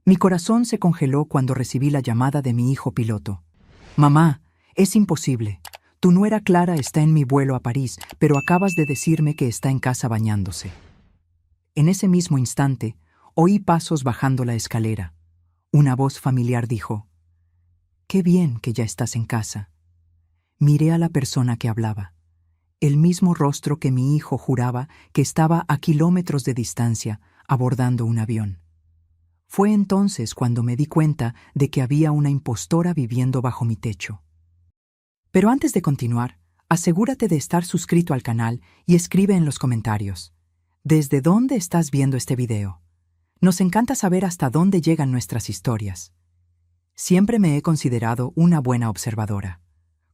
Mi corazón se congeló cuando recibí la llamada de mi hijo piloto. Mamá, es imposible. Tu nuera Clara está en mi vuelo a París, pero acabas de decirme que está en casa bañándose. En ese mismo instante, oí pasos bajando la escalera. Una voz familiar dijo: «Qué bien que ya estás en casa». Miré a la persona que hablaba. El mismo rostro que mi hijo juraba que estaba a kilómetros de distancia, abordando un avión. Fue entonces cuando me di cuenta de que había una impostora viviendo bajo mi techo. Pero antes de continuar, asegúrate de estar suscrito al canal y escribe en los comentarios: ¿desde dónde estás viendo este video? Nos encanta saber hasta dónde llegan nuestras historias. Siempre me he considerado una buena observadora.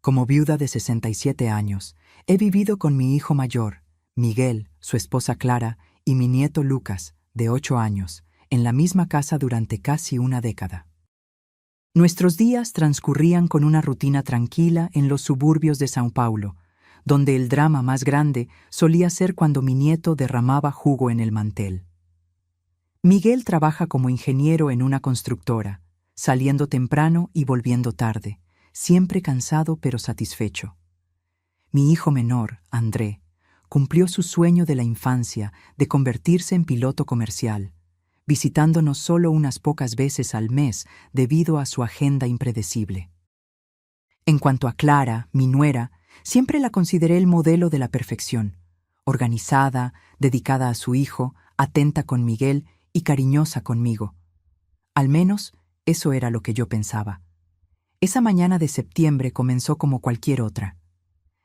Como viuda de 67 años, he vivido con mi hijo mayor, Miguel, su esposa Clara y mi nieto Lucas, de 8 años, en la misma casa durante casi una década. Nuestros días transcurrían con una rutina tranquila en los suburbios de São Paulo, donde el drama más grande solía ser cuando mi nieto derramaba jugo en el mantel. Miguel trabaja como ingeniero en una constructora, saliendo temprano y volviendo tarde, siempre cansado pero satisfecho. Mi hijo menor, André, cumplió su sueño de la infancia de convertirse en piloto comercial, visitándonos solo unas pocas veces al mes debido a su agenda impredecible. En cuanto a Clara, mi nuera, siempre la consideré el modelo de la perfección, organizada, dedicada a su hijo, atenta con Miguel y cariñosa conmigo. Al menos, eso era lo que yo pensaba. Esa mañana de septiembre comenzó como cualquier otra.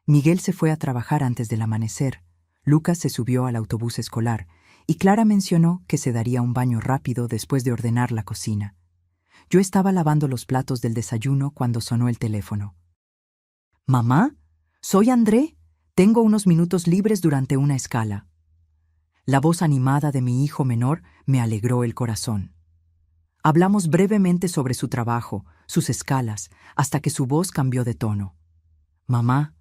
Miguel se fue a trabajar antes del amanecer, Lucas se subió al autobús escolar y Clara mencionó que se daría un baño rápido después de ordenar la cocina. Yo estaba lavando los platos del desayuno cuando sonó el teléfono. «Mamá, soy André. Tengo unos minutos libres durante una escala». La voz animada de mi hijo menor me alegró el corazón. Hablamos brevemente sobre su trabajo, sus escalas, hasta que su voz cambió de tono. «Mamá,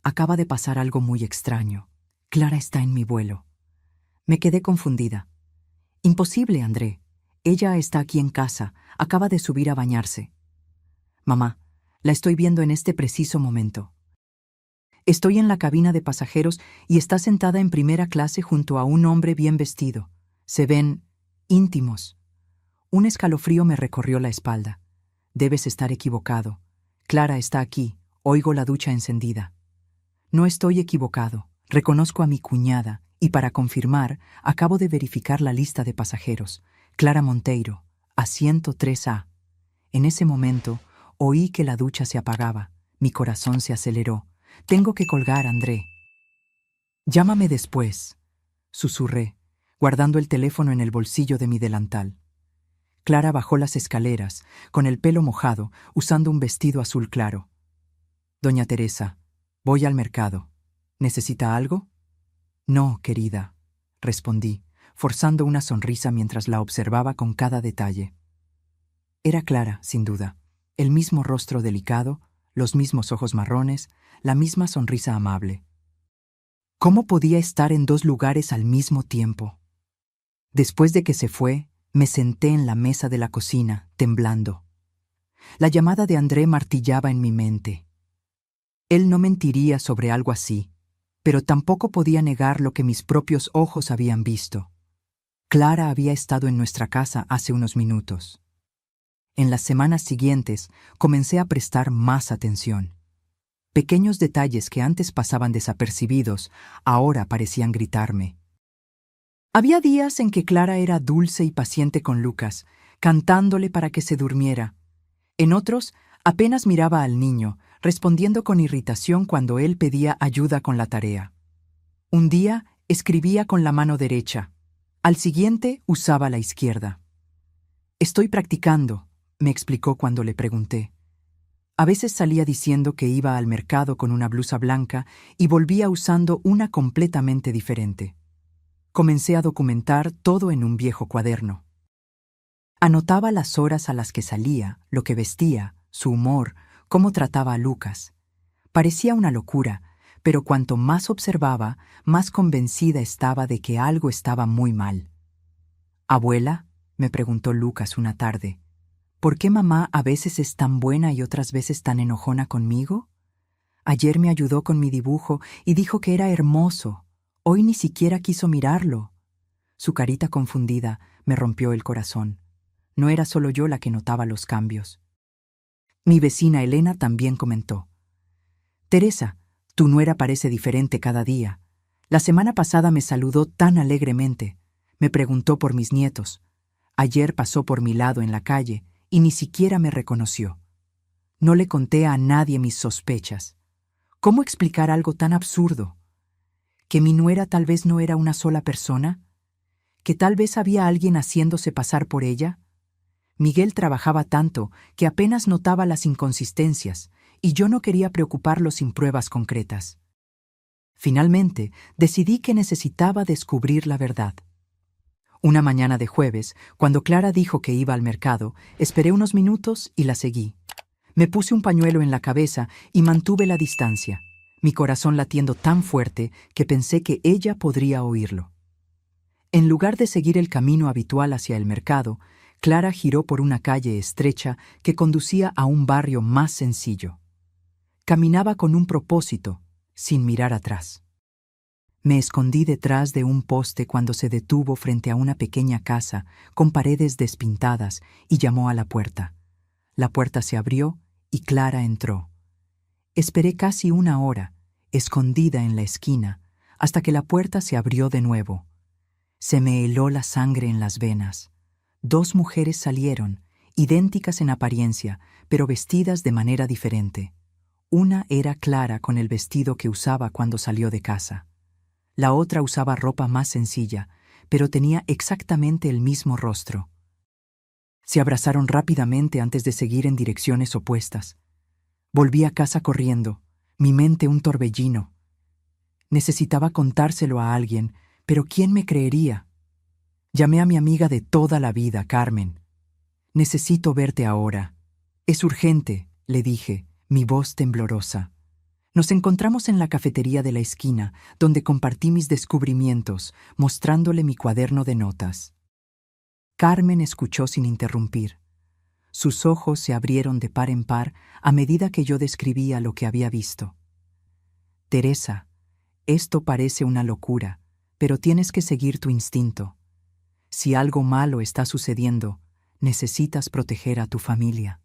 acaba de pasar algo muy extraño. Clara está en mi vuelo». Me quedé confundida. «Imposible, André. Ella está aquí en casa, acaba de subir a bañarse». «Mamá, la estoy viendo en este preciso momento. Estoy en la cabina de pasajeros y está sentada en primera clase junto a un hombre bien vestido. Se ven íntimos». Un escalofrío me recorrió la espalda. «Debes estar equivocado. Clara está aquí, oigo la ducha encendida». «No estoy equivocado. Reconozco a mi cuñada y para confirmar, acabo de verificar la lista de pasajeros. Clara Monteiro, asiento 3A». En ese momento, oí que la ducha se apagaba. Mi corazón se aceleró. «Tengo que colgar, André». «Llámame después», susurré, guardando el teléfono en el bolsillo de mi delantal. Clara bajó las escaleras, con el pelo mojado, usando un vestido azul claro. «Doña Teresa, voy al mercado. ¿Necesita algo?» «No, querida», respondí, forzando una sonrisa mientras la observaba con cada detalle. Era Clara, sin duda, el mismo rostro delicado, los mismos ojos marrones, la misma sonrisa amable. ¿Cómo podía estar en dos lugares al mismo tiempo? Después de que se fue, me senté en la mesa de la cocina, temblando. La llamada de André martillaba en mi mente. Él no mentiría sobre algo así, pero tampoco podía negar lo que mis propios ojos habían visto. Clara había estado en nuestra casa hace unos minutos. En las semanas siguientes comencé a prestar más atención. Pequeños detalles que antes pasaban desapercibidos, ahora parecían gritarme. Había días en que Clara era dulce y paciente con Lucas, cantándole para que se durmiera. En otros, apenas miraba al niño, respondiendo con irritación cuando él pedía ayuda con la tarea. Un día escribía con la mano derecha, al siguiente usaba la izquierda. «Estoy practicando», me explicó cuando le pregunté. A veces salía diciendo que iba al mercado con una blusa blanca y volvía usando una completamente diferente. Comencé a documentar todo en un viejo cuaderno. Anotaba las horas a las que salía, lo que vestía, su humor, cómo trataba a Lucas. Parecía una locura, pero cuanto más observaba, más convencida estaba de que algo estaba muy mal. «Abuela», me preguntó Lucas una tarde. ¿Por qué mamá a veces es tan buena y otras veces tan enojona conmigo? Ayer me ayudó con mi dibujo y dijo que era hermoso. Hoy ni siquiera quiso mirarlo. Su carita confundida me rompió el corazón. No era solo yo la que notaba los cambios. Mi vecina Elena también comentó. Teresa, tu nuera parece diferente cada día. La semana pasada me saludó tan alegremente. Me preguntó por mis nietos. Ayer pasó por mi lado en la calle y ni siquiera me reconoció. No le conté a nadie mis sospechas. ¿Cómo explicar algo tan absurdo? ¿Que mi nuera tal vez no era una sola persona? ¿Que tal vez había alguien haciéndose pasar por ella? Miguel trabajaba tanto que apenas notaba las inconsistencias, y yo no quería preocuparlo sin pruebas concretas. Finalmente, decidí que necesitaba descubrir la verdad. Una mañana de jueves, cuando Clara dijo que iba al mercado, esperé unos minutos y la seguí. Me puse un pañuelo en la cabeza y mantuve la distancia, mi corazón latiendo tan fuerte que pensé que ella podría oírlo. En lugar de seguir el camino habitual hacia el mercado, Clara giró por una calle estrecha que conducía a un barrio más sencillo. Caminaba con un propósito, sin mirar atrás. Me escondí detrás de un poste cuando se detuvo frente a una pequeña casa con paredes despintadas y llamó a la puerta. La puerta se abrió y Clara entró. Esperé casi una hora, escondida en la esquina, hasta que la puerta se abrió de nuevo. Se me heló la sangre en las venas. 2 mujeres salieron, idénticas en apariencia, pero vestidas de manera diferente. Una era Clara con el vestido que usaba cuando salió de casa. La otra usaba ropa más sencilla, pero tenía exactamente el mismo rostro. Se abrazaron rápidamente antes de seguir en direcciones opuestas. Volví a casa corriendo, mi mente un torbellino. Necesitaba contárselo a alguien, pero ¿quién me creería? Llamé a mi amiga de toda la vida, Carmen. Necesito verte ahora. Es urgente, le dije, mi voz temblorosa. Nos encontramos en la cafetería de la esquina, donde compartí mis descubrimientos, mostrándole mi cuaderno de notas. Carmen escuchó sin interrumpir. Sus ojos se abrieron de par en par a medida que yo describía lo que había visto. Teresa, esto parece una locura, pero tienes que seguir tu instinto. Si algo malo está sucediendo, necesitas proteger a tu familia.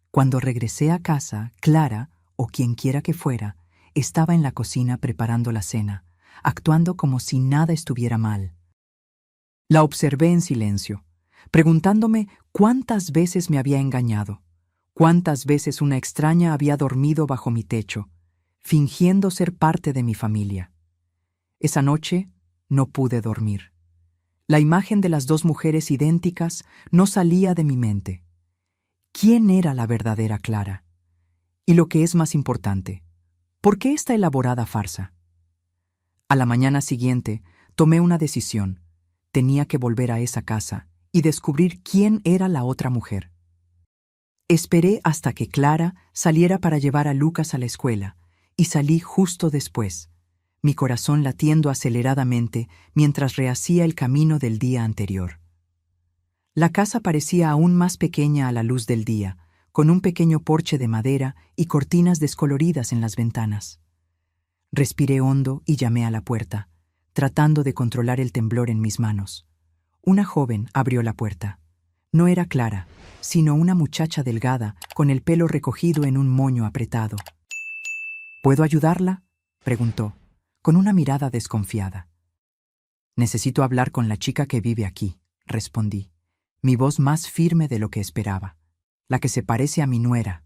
Cuando regresé a casa, Clara, o quien quiera que fuera, estaba en la cocina preparando la cena, actuando como si nada estuviera mal. La observé en silencio, preguntándome cuántas veces me había engañado, cuántas veces una extraña había dormido bajo mi techo, fingiendo ser parte de mi familia. Esa noche no pude dormir. La imagen de las 2 mujeres idénticas no salía de mi mente. ¿Quién era la verdadera Clara? Y lo que es más importante, ¿por qué esta elaborada farsa? A la mañana siguiente, tomé una decisión. Tenía que volver a esa casa y descubrir quién era la otra mujer. Esperé hasta que Clara saliera para llevar a Lucas a la escuela, y salí justo después, mi corazón latiendo aceleradamente mientras rehacía el camino del día anterior. La casa parecía aún más pequeña a la luz del día, con un pequeño porche de madera y cortinas descoloridas en las ventanas. Respiré hondo y llamé a la puerta, tratando de controlar el temblor en mis manos. Una joven abrió la puerta. No era Clara, sino una muchacha delgada, con el pelo recogido en un moño apretado. ¿Puedo ayudarla?, preguntó, con una mirada desconfiada. Necesito hablar con la chica que vive aquí, respondí, mi voz más firme de lo que esperaba, la que se parece a mi nuera.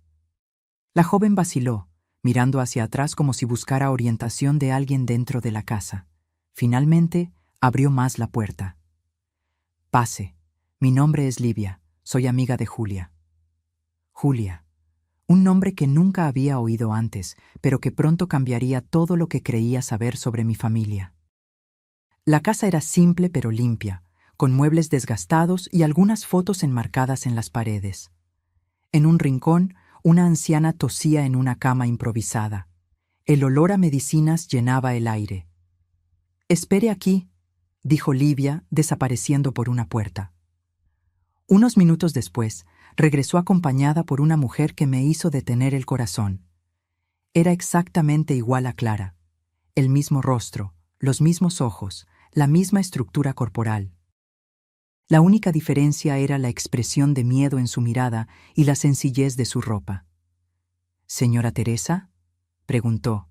La joven vaciló, mirando hacia atrás como si buscara orientación de alguien dentro de la casa. Finalmente, abrió más la puerta. Pase, mi nombre es Livia, soy amiga de Julia. Julia, un nombre que nunca había oído antes, pero que pronto cambiaría todo lo que creía saber sobre mi familia. La casa era simple pero limpia, con muebles desgastados y algunas fotos enmarcadas en las paredes. En un rincón, una anciana tosía en una cama improvisada. El olor a medicinas llenaba el aire. «Espere aquí», dijo Livia, desapareciendo por una puerta. Unos minutos después, regresó acompañada por una mujer que me hizo detener el corazón. Era exactamente igual a Clara. El mismo rostro, los mismos ojos, la misma estructura corporal. La única diferencia era la expresión de miedo en su mirada y la sencillez de su ropa. «¿Señora Teresa?», preguntó,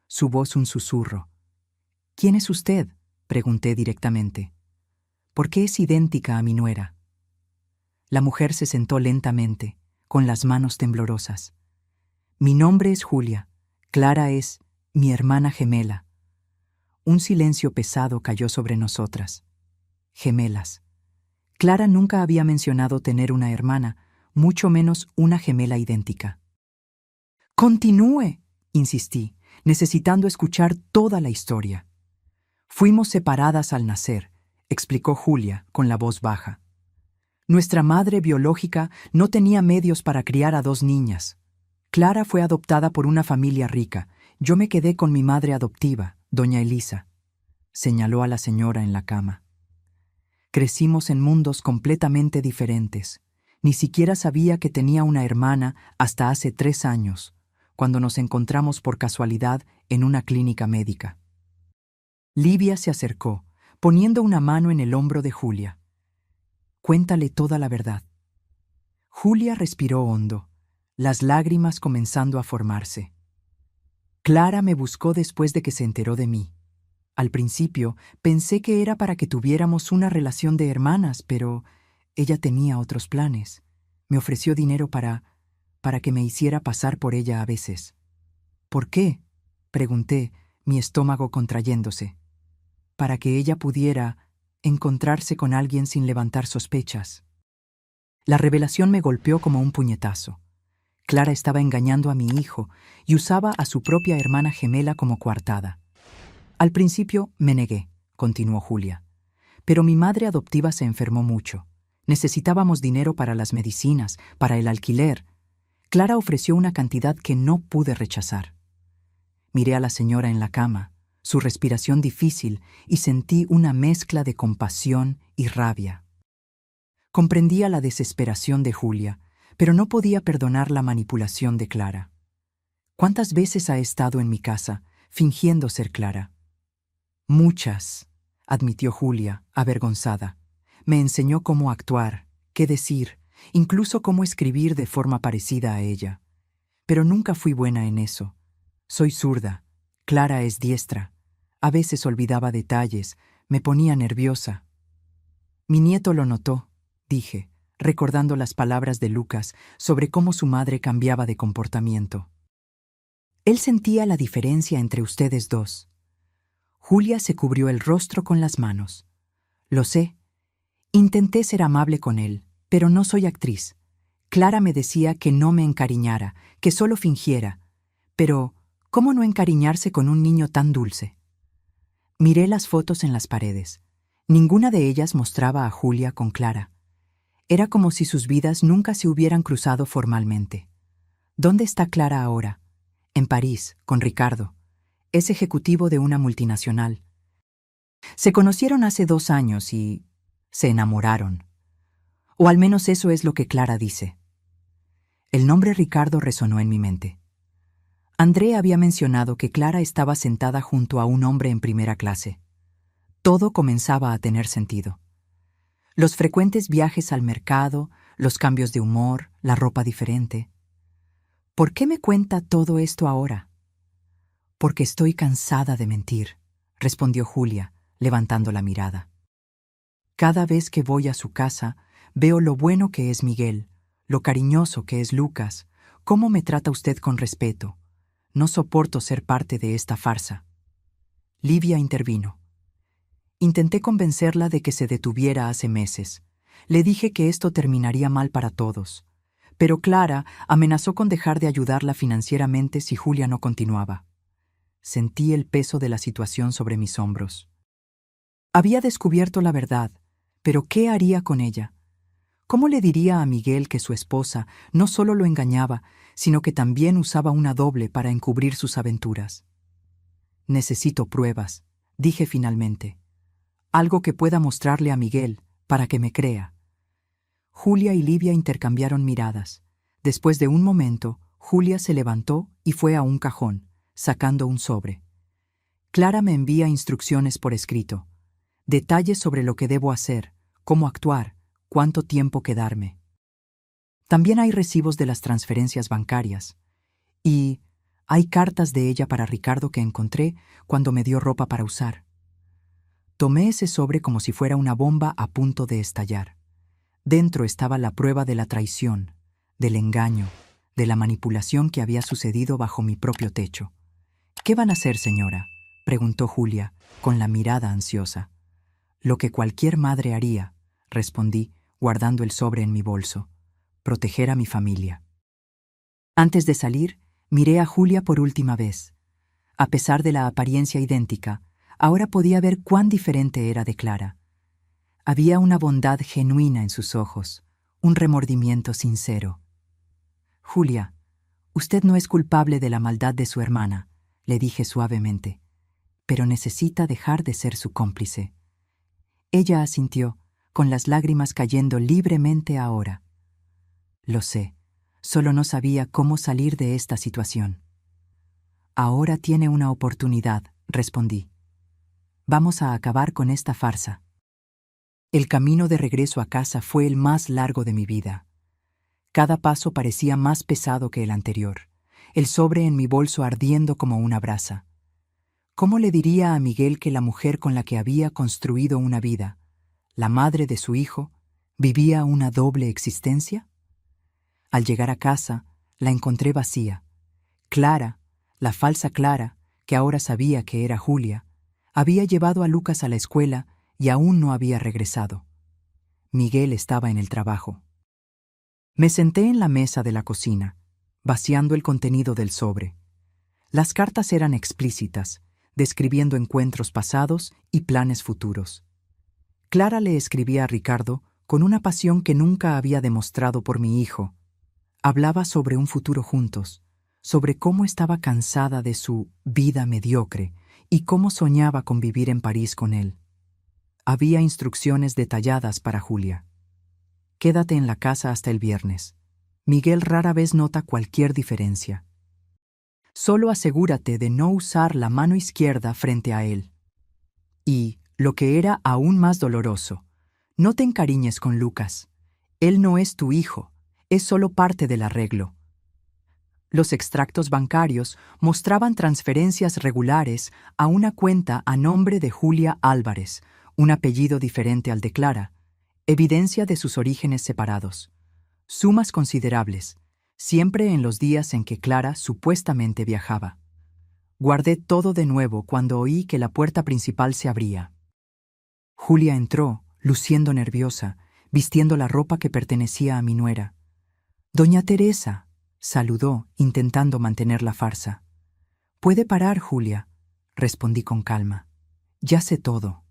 su voz un susurro. «¿Quién es usted?», pregunté directamente. «¿Por qué es idéntica a mi nuera?». La mujer se sentó lentamente, con las manos temblorosas. «Mi nombre es Julia. Clara es mi hermana gemela». Un silencio pesado cayó sobre nosotras. Gemelas. Clara nunca había mencionado tener una hermana, mucho menos una gemela idéntica. «Continúe», insistí, necesitando escuchar toda la historia. «Fuimos separadas al nacer», explicó Julia con la voz baja. «Nuestra madre biológica no tenía medios para criar a 2 niñas. Clara fue adoptada por una familia rica. Yo me quedé con mi madre adoptiva, doña Elisa», señaló a la señora en la cama. «Crecimos en mundos completamente diferentes. Ni siquiera sabía que tenía una hermana hasta hace 3 años, cuando nos encontramos por casualidad en una clínica médica». Livia se acercó, poniendo una mano en el hombro de Julia. «Cuéntale toda la verdad». Julia respiró hondo, las lágrimas comenzando a formarse. «Clara me buscó después de que se enteró de mí. Al principio pensé que era para que tuviéramos una relación de hermanas, pero ella tenía otros planes. Me ofreció dinero para que me hiciera pasar por ella a veces». «¿Por qué?», pregunté, mi estómago contrayéndose. «Para que ella pudiera encontrarse con alguien sin levantar sospechas». La revelación me golpeó como un puñetazo. Clara estaba engañando a mi hijo y usaba a su propia hermana gemela como coartada. «Al principio me negué», continuó Julia, «pero mi madre adoptiva se enfermó mucho. Necesitábamos dinero para las medicinas, para el alquiler. Clara ofreció una cantidad que no pude rechazar». Miré a la señora en la cama, su respiración difícil, y sentí una mezcla de compasión y rabia. Comprendía la desesperación de Julia, pero no podía perdonar la manipulación de Clara. ¿Cuántas veces ha estado en mi casa, fingiendo ser Clara? «Muchas», admitió Julia, avergonzada. «Me enseñó cómo actuar, qué decir, incluso cómo escribir de forma parecida a ella. Pero nunca fui buena en eso. Soy zurda, Clara es diestra. A veces olvidaba detalles, me ponía nerviosa». «Mi nieto lo notó», dije, recordando las palabras de Lucas sobre cómo su madre cambiaba de comportamiento. «Él sentía la diferencia entre ustedes dos». Julia se cubrió el rostro con las manos. «Lo sé. Intenté ser amable con él, pero no soy actriz. Clara me decía que no me encariñara, que solo fingiera. Pero, ¿cómo no encariñarse con un niño tan dulce?». Miré las fotos en las paredes. Ninguna de ellas mostraba a Julia con Clara. Era como si sus vidas nunca se hubieran cruzado formalmente. ¿Dónde está Clara ahora? En París, con Ricardo. Es ejecutivo de una multinacional. Se conocieron hace 2 años y se enamoraron. O al menos eso es lo que Clara dice. El nombre Ricardo resonó en mi mente. André había mencionado que Clara estaba sentada junto a un hombre en primera clase. Todo comenzaba a tener sentido. Los frecuentes viajes al mercado, los cambios de humor, la ropa diferente. ¿Por qué me cuenta todo esto ahora? «Porque estoy cansada de mentir», respondió Julia, levantando la mirada. «Cada vez que voy a su casa, veo lo bueno que es Miguel, lo cariñoso que es Lucas, cómo me trata usted con respeto. No soporto ser parte de esta farsa». Livia intervino. Intenté convencerla de que se detuviera hace meses. Le dije que esto terminaría mal para todos. Pero Clara amenazó con dejar de ayudarla financieramente si Julia no continuaba. Sentí el peso de la situación sobre mis hombros. Había descubierto la verdad, pero ¿qué haría con ella? ¿Cómo le diría a Miguel que su esposa no solo lo engañaba, sino que también usaba una doble para encubrir sus aventuras? «Necesito pruebas», dije finalmente. «Algo que pueda mostrarle a Miguel para que me crea». Julia y Livia intercambiaron miradas. Después de un momento, Julia se levantó y fue a un cajón, sacando un sobre. Clara me envía instrucciones por escrito. Detalles sobre lo que debo hacer, cómo actuar, cuánto tiempo quedarme. También hay recibos de las transferencias bancarias. Y hay cartas de ella para Ricardo que encontré cuando me dio ropa para usar. Tomé ese sobre como si fuera una bomba a punto de estallar. Dentro estaba la prueba de la traición, del engaño, de la manipulación que había sucedido bajo mi propio techo. «¿Qué van a hacer, señora?», preguntó Julia, con la mirada ansiosa. «Lo que cualquier madre haría», respondí, guardando el sobre en mi bolso. «Proteger a mi familia». Antes de salir, miré a Julia por última vez. A pesar de la apariencia idéntica, ahora podía ver cuán diferente era de Clara. Había una bondad genuina en sus ojos, un remordimiento sincero. «Julia, usted no es culpable de la maldad de su hermana», le dije suavemente, «pero necesita dejar de ser su cómplice». Ella asintió, con las lágrimas cayendo libremente ahora. «Lo sé, solo no sabía cómo salir de esta situación». «Ahora tiene una oportunidad», respondí. «Vamos a acabar con esta farsa». El camino de regreso a casa fue el más largo de mi vida. Cada paso parecía más pesado que el anterior, el sobre en mi bolso ardiendo como una brasa. ¿Cómo le diría a Miguel que la mujer con la que había construido una vida, la madre de su hijo, vivía una doble existencia? Al llegar a casa, la encontré vacía. Clara, la falsa Clara, que ahora sabía que era Julia, había llevado a Lucas a la escuela y aún no había regresado. Miguel estaba en el trabajo. Me senté en la mesa de la cocina, vaciando el contenido del sobre. Las cartas eran explícitas, describiendo encuentros pasados y planes futuros. Clara le escribía a Ricardo con una pasión que nunca había demostrado por mi hijo. Hablaba sobre un futuro juntos, sobre cómo estaba cansada de su vida mediocre y cómo soñaba con vivir en París con él. Había instrucciones detalladas para Julia. «Quédate en la casa hasta el viernes. Miguel rara vez nota cualquier diferencia. Solo asegúrate de no usar la mano izquierda frente a él. Y, lo que era aún más doloroso, no te encariñes con Lucas. Él no es tu hijo, es solo parte del arreglo». Los extractos bancarios mostraban transferencias regulares a una cuenta a nombre de Julia Álvarez, un apellido diferente al de Clara, evidencia de sus orígenes separados. Sumas considerables, siempre en los días en que Clara supuestamente viajaba. Guardé todo de nuevo cuando oí que la puerta principal se abría. Julia entró, luciendo nerviosa, vistiendo la ropa que pertenecía a mi nuera. «Doña Teresa», saludó, intentando mantener la farsa. «Puede parar, Julia», respondí con calma. «Ya sé todo».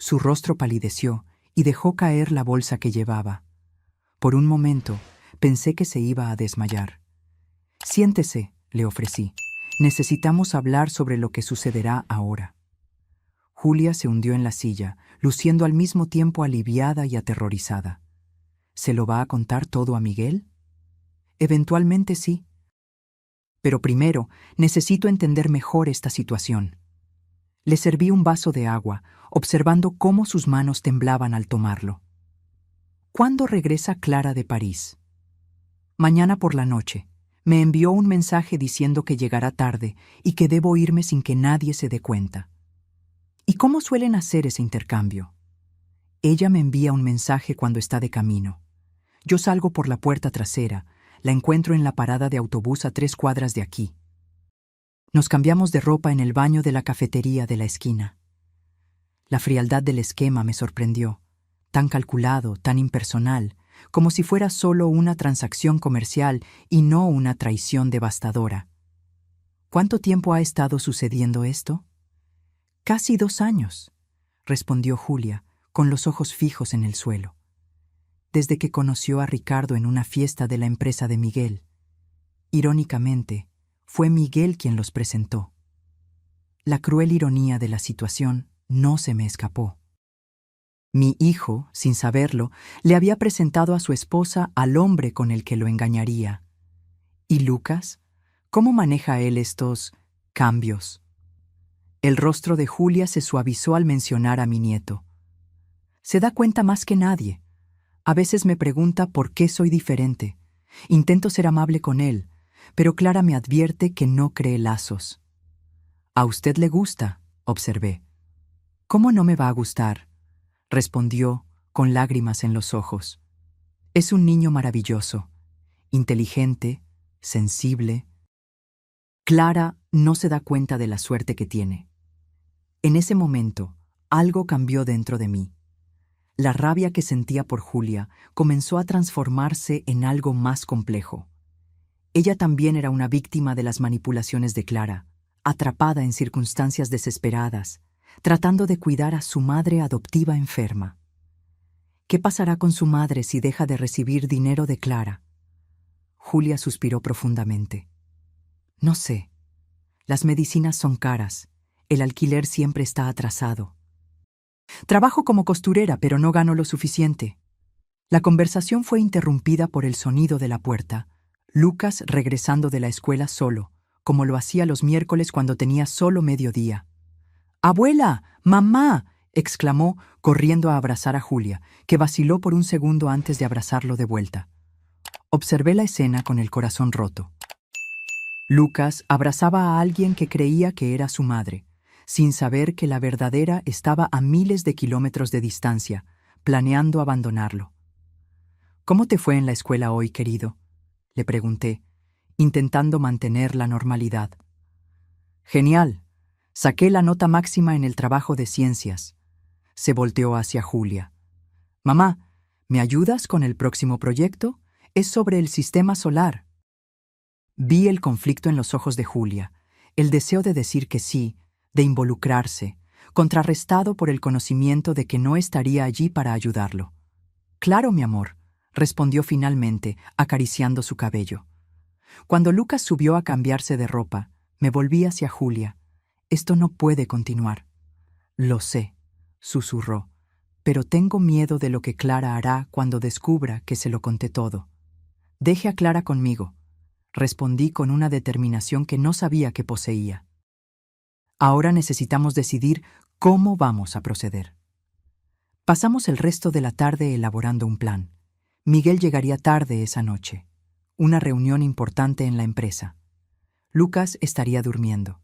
Su rostro palideció y dejó caer la bolsa que llevaba. Por un momento, pensé que se iba a desmayar. «Siéntese», le ofrecí. «Necesitamos hablar sobre lo que sucederá ahora». Julia se hundió en la silla, luciendo al mismo tiempo aliviada y aterrorizada. ¿Se lo va a contar todo a Miguel? Eventualmente sí. Pero primero necesito entender mejor esta situación. Le serví un vaso de agua, observando cómo sus manos temblaban al tomarlo. ¿Cuándo regresa Clara de París? Mañana por la noche. Me envió un mensaje diciendo que llegará tarde y que debo irme sin que nadie se dé cuenta. ¿Y cómo suelen hacer ese intercambio? Ella me envía un mensaje cuando está de camino. Yo salgo por la puerta trasera, la encuentro en la parada de autobús a 3 cuadras de aquí. Nos cambiamos de ropa en el baño de la cafetería de la esquina. La frialdad del esquema me sorprendió, tan calculado, tan impersonal, como si fuera solo una transacción comercial y no una traición devastadora. ¿Cuánto tiempo ha estado sucediendo esto? «Casi 2 años», respondió Julia, con los ojos fijos en el suelo. «Desde que conoció a Ricardo en una fiesta de la empresa de Miguel. Irónicamente, fue Miguel quien los presentó. La cruel ironía de la situación no se me escapó. Mi hijo, sin saberlo, le había presentado a su esposa al hombre con el que lo engañaría. ¿Y Lucas? ¿Cómo maneja él estos cambios? El rostro de Julia se suavizó al mencionar a mi nieto. Se da cuenta más que nadie. A veces me pregunta por qué soy diferente. Intento ser amable con él, pero Clara me advierte que no cree lazos. «A usted le gusta», observé. «¿Cómo no me va a gustar?», respondió, con lágrimas en los ojos. «Es un niño maravilloso, inteligente, sensible». Clara no se da cuenta de la suerte que tiene. En ese momento, algo cambió dentro de mí. La rabia que sentía por Julia comenzó a transformarse en algo más complejo. Ella también era una víctima de las manipulaciones de Clara, atrapada en circunstancias desesperadas, tratando de cuidar a su madre adoptiva enferma. ¿Qué pasará con su madre si deja de recibir dinero de Clara? Julia suspiró profundamente. No sé. Las medicinas son caras. El alquiler siempre está atrasado. Trabajo como costurera, pero no gano lo suficiente. La conversación fue interrumpida por el sonido de la puerta. Lucas regresando de la escuela solo, como lo hacía los miércoles cuando tenía solo mediodía. «¡Abuela! ¡Mamá!», exclamó, corriendo a abrazar a Julia, que vaciló por un segundo antes de abrazarlo de vuelta. Observé la escena con el corazón roto. Lucas abrazaba a alguien que creía que era su madre, sin saber que la verdadera estaba a miles de kilómetros de distancia, planeando abandonarlo. «¿Cómo te fue en la escuela hoy, querido?», le pregunté, intentando mantener la normalidad. «Genial. Saqué la nota máxima en el trabajo de ciencias». Se volteó hacia Julia. «Mamá, ¿me ayudas con el próximo proyecto? Es sobre el sistema solar». Vi el conflicto en los ojos de Julia, el deseo de decir que sí, de involucrarse, contrarrestado por el conocimiento de que no estaría allí para ayudarlo. «Claro, mi amor», respondió finalmente, acariciando su cabello. Cuando Lucas subió a cambiarse de ropa, me volví hacia Julia. «Esto no puede continuar». «Lo sé», susurró, «pero tengo miedo de lo que Clara hará cuando descubra que se lo conté todo». «Deje a Clara conmigo», respondí con una determinación que no sabía que poseía. «Ahora necesitamos decidir cómo vamos a proceder». Pasamos el resto de la tarde elaborando un plan. Miguel llegaría tarde esa noche. Una reunión importante en la empresa. Lucas estaría durmiendo.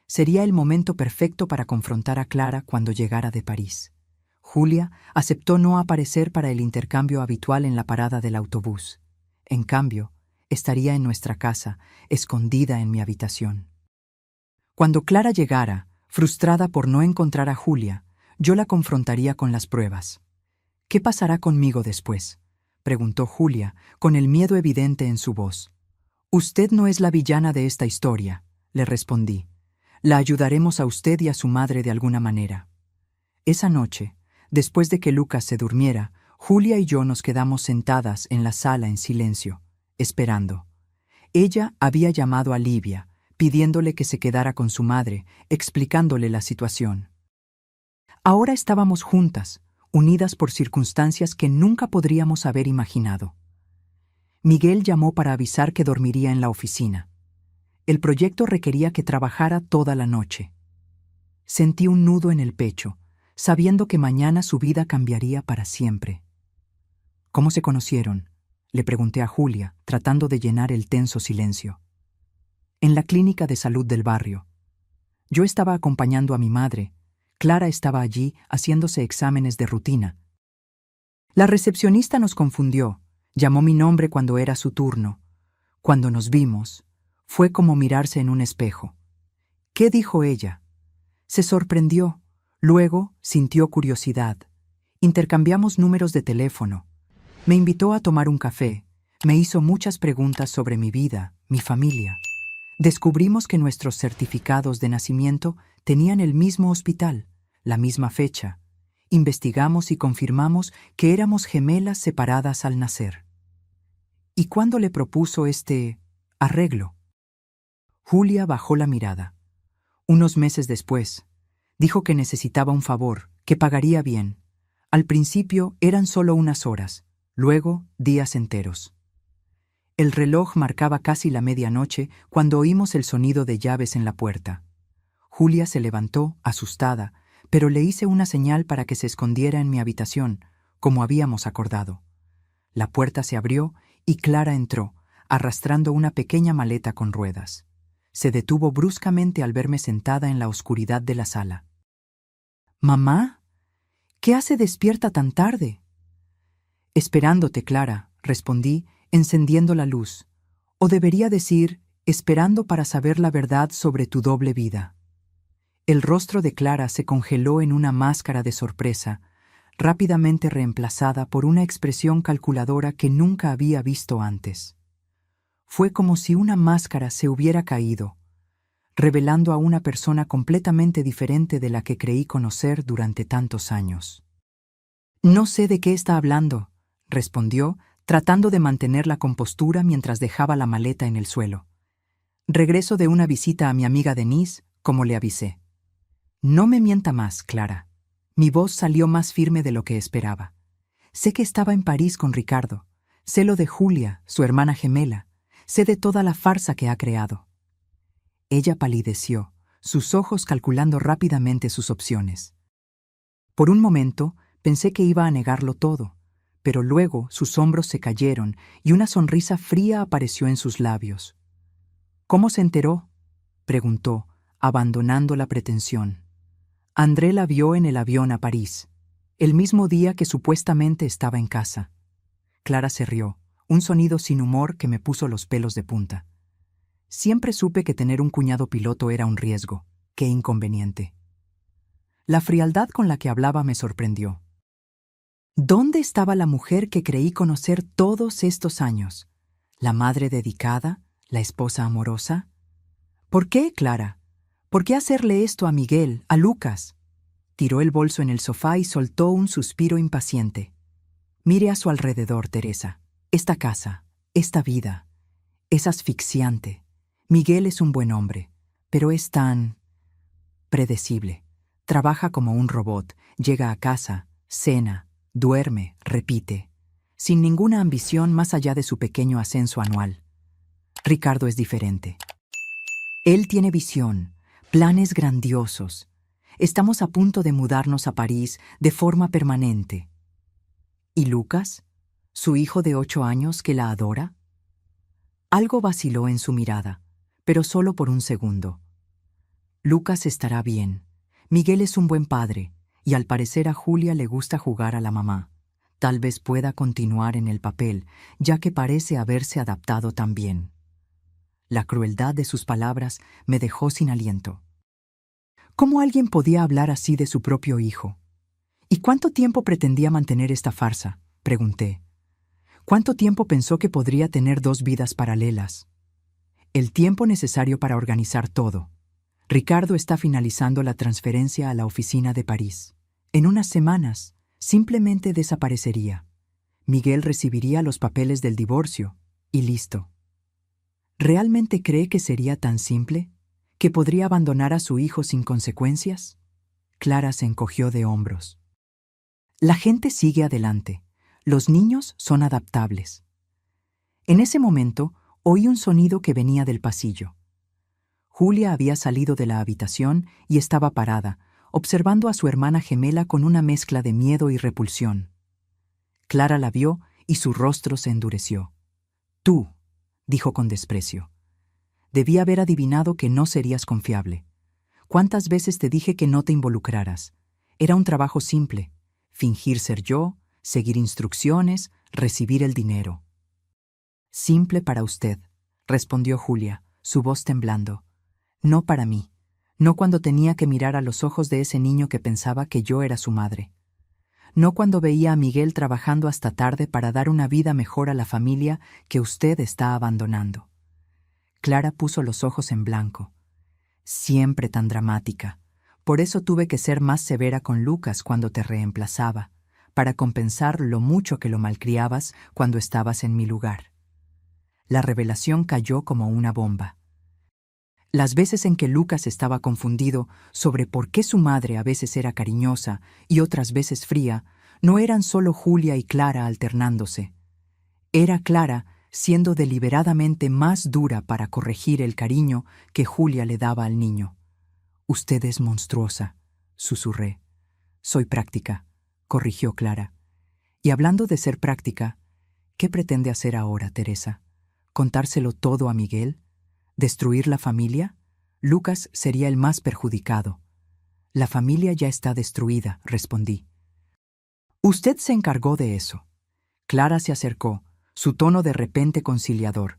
Sería el momento perfecto para confrontar a Clara cuando llegara de París. Julia aceptó no aparecer para el intercambio habitual en la parada del autobús. En cambio, estaría en nuestra casa, escondida en mi habitación. Cuando Clara llegara, frustrada por no encontrar a Julia, yo la confrontaría con las pruebas. «¿Qué pasará conmigo después?», preguntó Julia, con el miedo evidente en su voz. «Usted no es la villana de esta historia», le respondí. «La ayudaremos a usted y a su madre de alguna manera». Esa noche, después de que Lucas se durmiera, Julia y yo nos quedamos sentadas en la sala en silencio, esperando. Ella había llamado a Livia, pidiéndole que se quedara con su madre, explicándole la situación. Ahora estábamos juntas, unidas por circunstancias que nunca podríamos haber imaginado. Miguel llamó para avisar que dormiría en la oficina. El proyecto requería que trabajara toda la noche. Sentí un nudo en el pecho, sabiendo que mañana su vida cambiaría para siempre. «¿Cómo se conocieron?», le pregunté a Julia, tratando de llenar el tenso silencio. «En la clínica de salud del barrio. Yo estaba acompañando a mi madre. Clara estaba allí haciéndose exámenes de rutina. La recepcionista nos confundió, llamó mi nombre cuando era su turno. Cuando nos vimos, fue como mirarse en un espejo. ¿Qué dijo ella? Se sorprendió, luego sintió curiosidad. Intercambiamos números de teléfono. Me invitó a tomar un café, me hizo muchas preguntas sobre mi vida, mi familia. Descubrimos que nuestros certificados de nacimiento tenían el mismo hospital, la misma fecha. Investigamos y confirmamos que éramos gemelas separadas al nacer. ¿Y cuándo le propuso este arreglo? Julia bajó la mirada. Unos meses después, dijo que necesitaba un favor, que pagaría bien. Al principio eran solo unas horas, luego días enteros. El reloj marcaba casi la medianoche cuando oímos el sonido de llaves en la puerta. Julia se levantó, asustada, pero le hice una señal para que se escondiera en mi habitación, como habíamos acordado. La puerta se abrió y Clara entró, arrastrando una pequeña maleta con ruedas. Se detuvo bruscamente al verme sentada en la oscuridad de la sala. «¿Mamá? ¿Qué hace despierta tan tarde?» «Esperándote, Clara», respondí, encendiendo la luz. O debería decir, esperando para saber la verdad sobre tu doble vida. El rostro de Clara se congeló en una máscara de sorpresa, rápidamente reemplazada por una expresión calculadora que nunca había visto antes. Fue como si una máscara se hubiera caído, revelando a una persona completamente diferente de la que creí conocer durante tantos años. «No sé de qué está hablando», respondió, tratando de mantener la compostura mientras dejaba la maleta en el suelo. «Regreso de una visita a mi amiga Denise, como le avisé». «No me mienta más, Clara». Mi voz salió más firme de lo que esperaba. «Sé que estaba en París con Ricardo. Sé lo de Julia, su hermana gemela. Sé de toda la farsa que ha creado». Ella palideció, sus ojos calculando rápidamente sus opciones. Por un momento pensé que iba a negarlo todo, pero luego sus hombros se cayeron y una sonrisa fría apareció en sus labios. «¿Cómo se enteró?», preguntó, abandonando la pretensión. «André la vio en el avión a París, el mismo día que supuestamente estaba en casa». Clara se rió, un sonido sin humor que me puso los pelos de punta. Siempre supe que tener un cuñado piloto era un riesgo. ¡Qué inconveniente! La frialdad con la que hablaba me sorprendió. ¿Dónde estaba la mujer que creí conocer todos estos años? ¿La madre dedicada? ¿La esposa amorosa? ¿Por qué, Clara? ¿Por qué hacerle esto a Miguel, a Lucas? Tiró el bolso en el sofá y soltó un suspiro impaciente. Mire a su alrededor, Teresa. Esta casa, esta vida, es asfixiante. Miguel es un buen hombre, pero es tan predecible. Trabaja como un robot, llega a casa, cena, duerme, repite, sin ninguna ambición más allá de su pequeño ascenso anual. Ricardo es diferente. Él tiene visión, planes grandiosos. Estamos a punto de mudarnos a París de forma permanente. ¿Y Lucas? ¿Su hijo de 8 años que la adora? Algo vaciló en su mirada, pero solo por un segundo. Lucas estará bien. Miguel es un buen padre, y al parecer a Julia le gusta jugar a la mamá. Tal vez pueda continuar en el papel, ya que parece haberse adaptado tan bien. La crueldad de sus palabras me dejó sin aliento. ¿Cómo alguien podía hablar así de su propio hijo? ¿Y cuánto tiempo pretendía mantener esta farsa?, pregunté. ¿Cuánto tiempo pensó que podría tener 2 vidas paralelas? El tiempo necesario para organizar todo. Ricardo está finalizando la transferencia a la oficina de París. En unas semanas, simplemente desaparecería. Miguel recibiría los papeles del divorcio, y listo. ¿Realmente cree que sería tan simple? ¿Que podría abandonar a su hijo sin consecuencias? Clara se encogió de hombros. La gente sigue adelante. Los niños son adaptables. En ese momento, oí un sonido que venía del pasillo. Julia había salido de la habitación y estaba parada, observando a su hermana gemela con una mezcla de miedo y repulsión. Clara la vio y su rostro se endureció. «Tú», dijo con desprecio. «Debí haber adivinado que no serías confiable. ¿Cuántas veces te dije que no te involucraras? Era un trabajo simple. Fingir ser yo, seguir instrucciones, recibir el dinero». «Simple para usted», respondió Julia, su voz temblando. «No para mí. No cuando tenía que mirar a los ojos de ese niño que pensaba que yo era su madre. No cuando veía a Miguel trabajando hasta tarde para dar una vida mejor a la familia que usted está abandonando». Clara puso los ojos en blanco. «Siempre tan dramática. Por eso tuve que ser más severa con Lucas cuando te reemplazaba, para compensar lo mucho que lo malcriabas cuando estabas en mi lugar». La revelación cayó como una bomba. Las veces en que Lucas estaba confundido sobre por qué su madre a veces era cariñosa y otras veces fría, No eran solo Julia y Clara alternándose. Era Clara siendo deliberadamente más dura para corregir el cariño que Julia le daba al niño. «Usted es monstruosa», susurré. «Soy práctica», corrigió Clara. Y hablando de ser práctica, ¿qué pretende hacer ahora, Teresa? ¿Contárselo todo a Miguel? ¿Destruir la familia? Lucas sería el más perjudicado. La familia ya está destruida, respondí. Usted se encargó de eso. Clara se acercó, su tono de repente conciliador.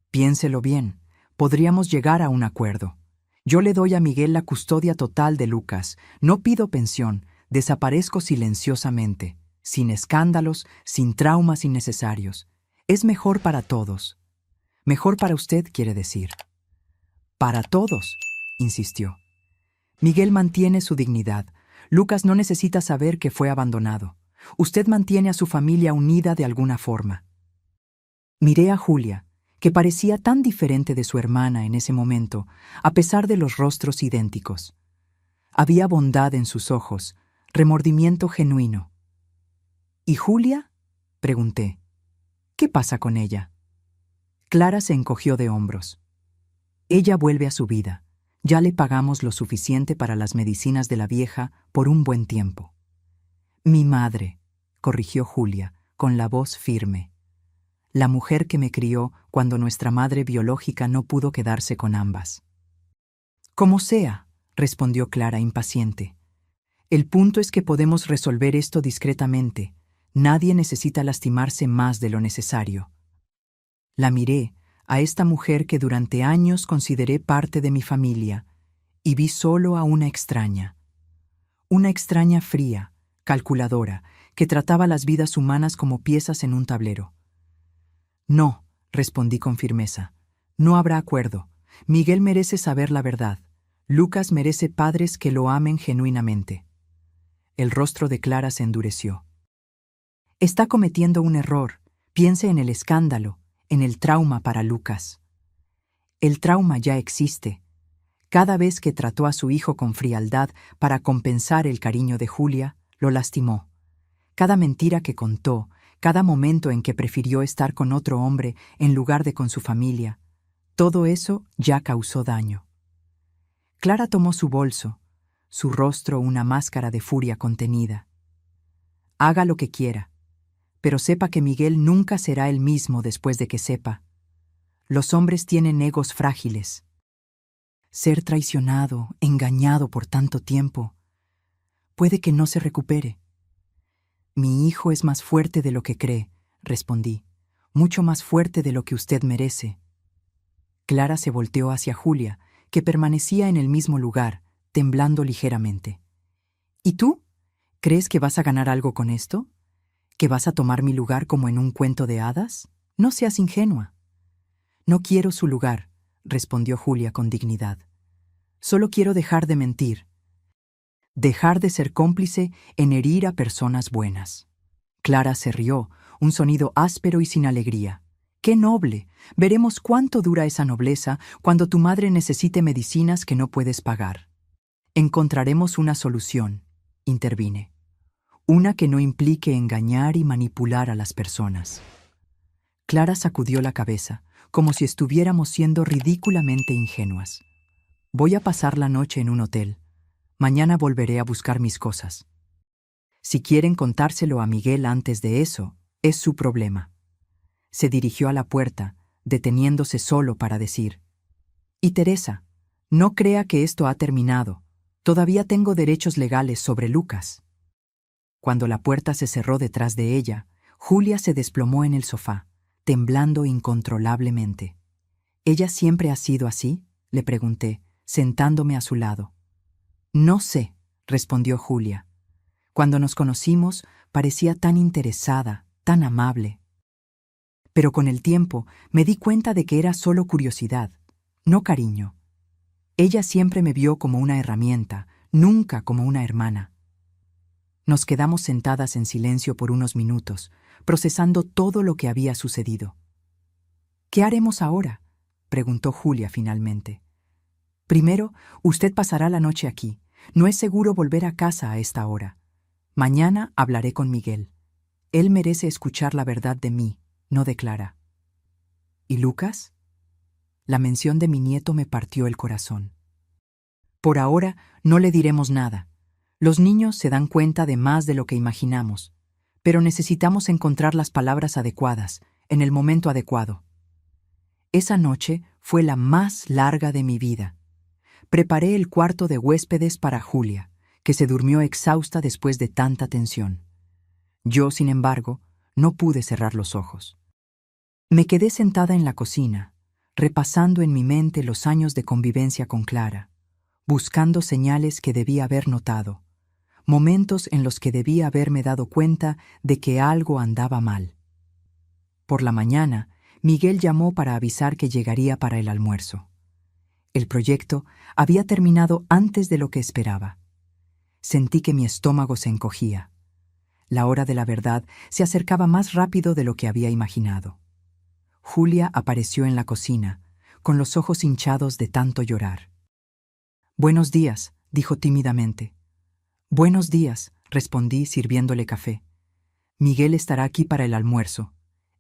Piénselo bien, podríamos llegar a un acuerdo. Yo le doy a Miguel la custodia total de Lucas, no pido pensión, desaparezco silenciosamente, sin escándalos, sin traumas innecesarios. Es mejor para todos. Mejor para usted, quiere decir. Para todos, insistió. Miguel mantiene su dignidad. Lucas no necesita saber que fue abandonado. Usted mantiene a su familia unida de alguna forma. Miré a Julia, que parecía tan diferente de su hermana en ese momento, a pesar de los rostros idénticos. Había bondad en sus ojos, remordimiento genuino. ¿Y Julia?, pregunté. ¿Qué pasa con ella? Clara se encogió de hombros. Ella vuelve a su vida. Ya le pagamos lo suficiente para las medicinas de la vieja por un buen tiempo. Mi madre, corrigió Julia, con la voz firme. La mujer que me crió cuando nuestra madre biológica no pudo quedarse con ambas. Como sea, respondió Clara impaciente. El punto es que podemos resolver esto discretamente. Nadie necesita lastimarse más de lo necesario. La miré, a esta mujer que durante años consideré parte de mi familia, y vi solo a una extraña. Una extraña fría, calculadora, que trataba las vidas humanas como piezas en un tablero. No, respondí con firmeza. No habrá acuerdo. Miguel merece saber la verdad. Lucas merece padres que lo amen genuinamente. El rostro de Clara se endureció. Está cometiendo un error. Piense en el escándalo, en el trauma para Lucas. El trauma ya existe. Cada vez que trató a su hijo con frialdad para compensar el cariño de Julia, lo lastimó. Cada mentira que contó, cada momento en que prefirió estar con otro hombre en lugar de con su familia, todo eso ya causó daño. Clara tomó su bolso, su rostro una máscara de furia contenida. Haga lo que quiera, pero sepa que Miguel nunca será el mismo después de que sepa. Los hombres tienen egos frágiles. Ser traicionado, engañado por tanto tiempo, puede que no se recupere. Mi hijo es más fuerte de lo que cree, respondí, mucho más fuerte de lo que usted merece. Clara se volteó hacia Julia, que permanecía en el mismo lugar, temblando ligeramente. ¿Y tú? ¿Crees que vas a ganar algo con esto? ¿Que vas a tomar mi lugar como en un cuento de hadas? No seas ingenua. No quiero su lugar, respondió Julia con dignidad. Solo quiero dejar de mentir. Dejar de ser cómplice en herir a personas buenas. Clara se rió, un sonido áspero y sin alegría. ¡Qué noble! Veremos cuánto dura esa nobleza cuando tu madre necesite medicinas que no puedes pagar. Encontraremos una solución, intervine. Una que no implique engañar y manipular a las personas. Clara sacudió la cabeza, como si estuviéramos siendo ridículamente ingenuas. Voy a pasar la noche en un hotel. Mañana volveré a buscar mis cosas. Si quieren contárselo a Miguel antes de eso, es su problema. Se dirigió a la puerta, deteniéndose solo para decir: «Y Teresa, no crea que esto ha terminado. Todavía tengo derechos legales sobre Lucas». Cuando la puerta se cerró detrás de ella, Julia se desplomó en el sofá, temblando incontrolablemente. «¿Ella siempre ha sido así?», le pregunté, sentándome a su lado. «No sé», respondió Julia. «Cuando nos conocimos, parecía tan interesada, tan amable. Pero con el tiempo me di cuenta de que era solo curiosidad, no cariño. Ella siempre me vio como una herramienta, nunca como una hermana». Nos quedamos sentadas en silencio por unos minutos, procesando todo lo que había sucedido. «¿Qué haremos ahora?», preguntó Julia finalmente. «Primero, usted pasará la noche aquí. No es seguro volver a casa a esta hora. Mañana hablaré con Miguel. Él merece escuchar la verdad de mí, no de Clara. ¿Y Lucas? La mención de mi nieto me partió el corazón. Por ahora no le diremos nada. Los niños se dan cuenta de más de lo que imaginamos, pero necesitamos encontrar las palabras adecuadas, en el momento adecuado. Esa noche fue la más larga de mi vida. Preparé el cuarto de huéspedes para Julia, que se durmió exhausta después de tanta tensión. Yo, sin embargo, no pude cerrar los ojos. Me quedé sentada en la cocina, repasando en mi mente los años de convivencia con Clara, buscando señales que debía haber notado, momentos en los que debía haberme dado cuenta de que algo andaba mal. Por la mañana, Miguel llamó para avisar que llegaría para el almuerzo. El proyecto había terminado antes de lo que esperaba. Sentí que mi estómago se encogía. La hora de la verdad se acercaba más rápido de lo que había imaginado. Julia apareció en la cocina, con los ojos hinchados de tanto llorar. «Buenos días», dijo tímidamente. «Buenos días», respondí sirviéndole café. «Miguel estará aquí para el almuerzo».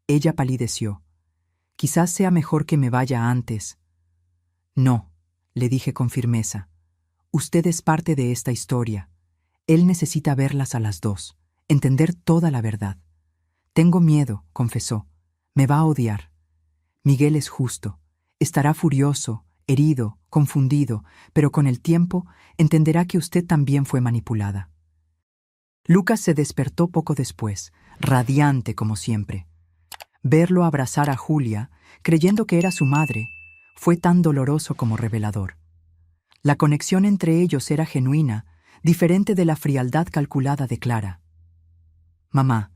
Ella palideció. «Quizás sea mejor que me vaya antes». «No», le dije con firmeza. «Usted es parte de esta historia. Él necesita verlas a las dos, entender toda la verdad». «Tengo miedo», confesó. «Me va a odiar». «Miguel es justo. Estará furioso, herido, confundido, pero con el tiempo entenderá que usted también fue manipulada». Lucas se despertó poco después, radiante como siempre. Verlo abrazar a Julia, creyendo que era su madre, fue tan doloroso como revelador. La conexión entre ellos era genuina, diferente de la frialdad calculada de Clara. «Mamá,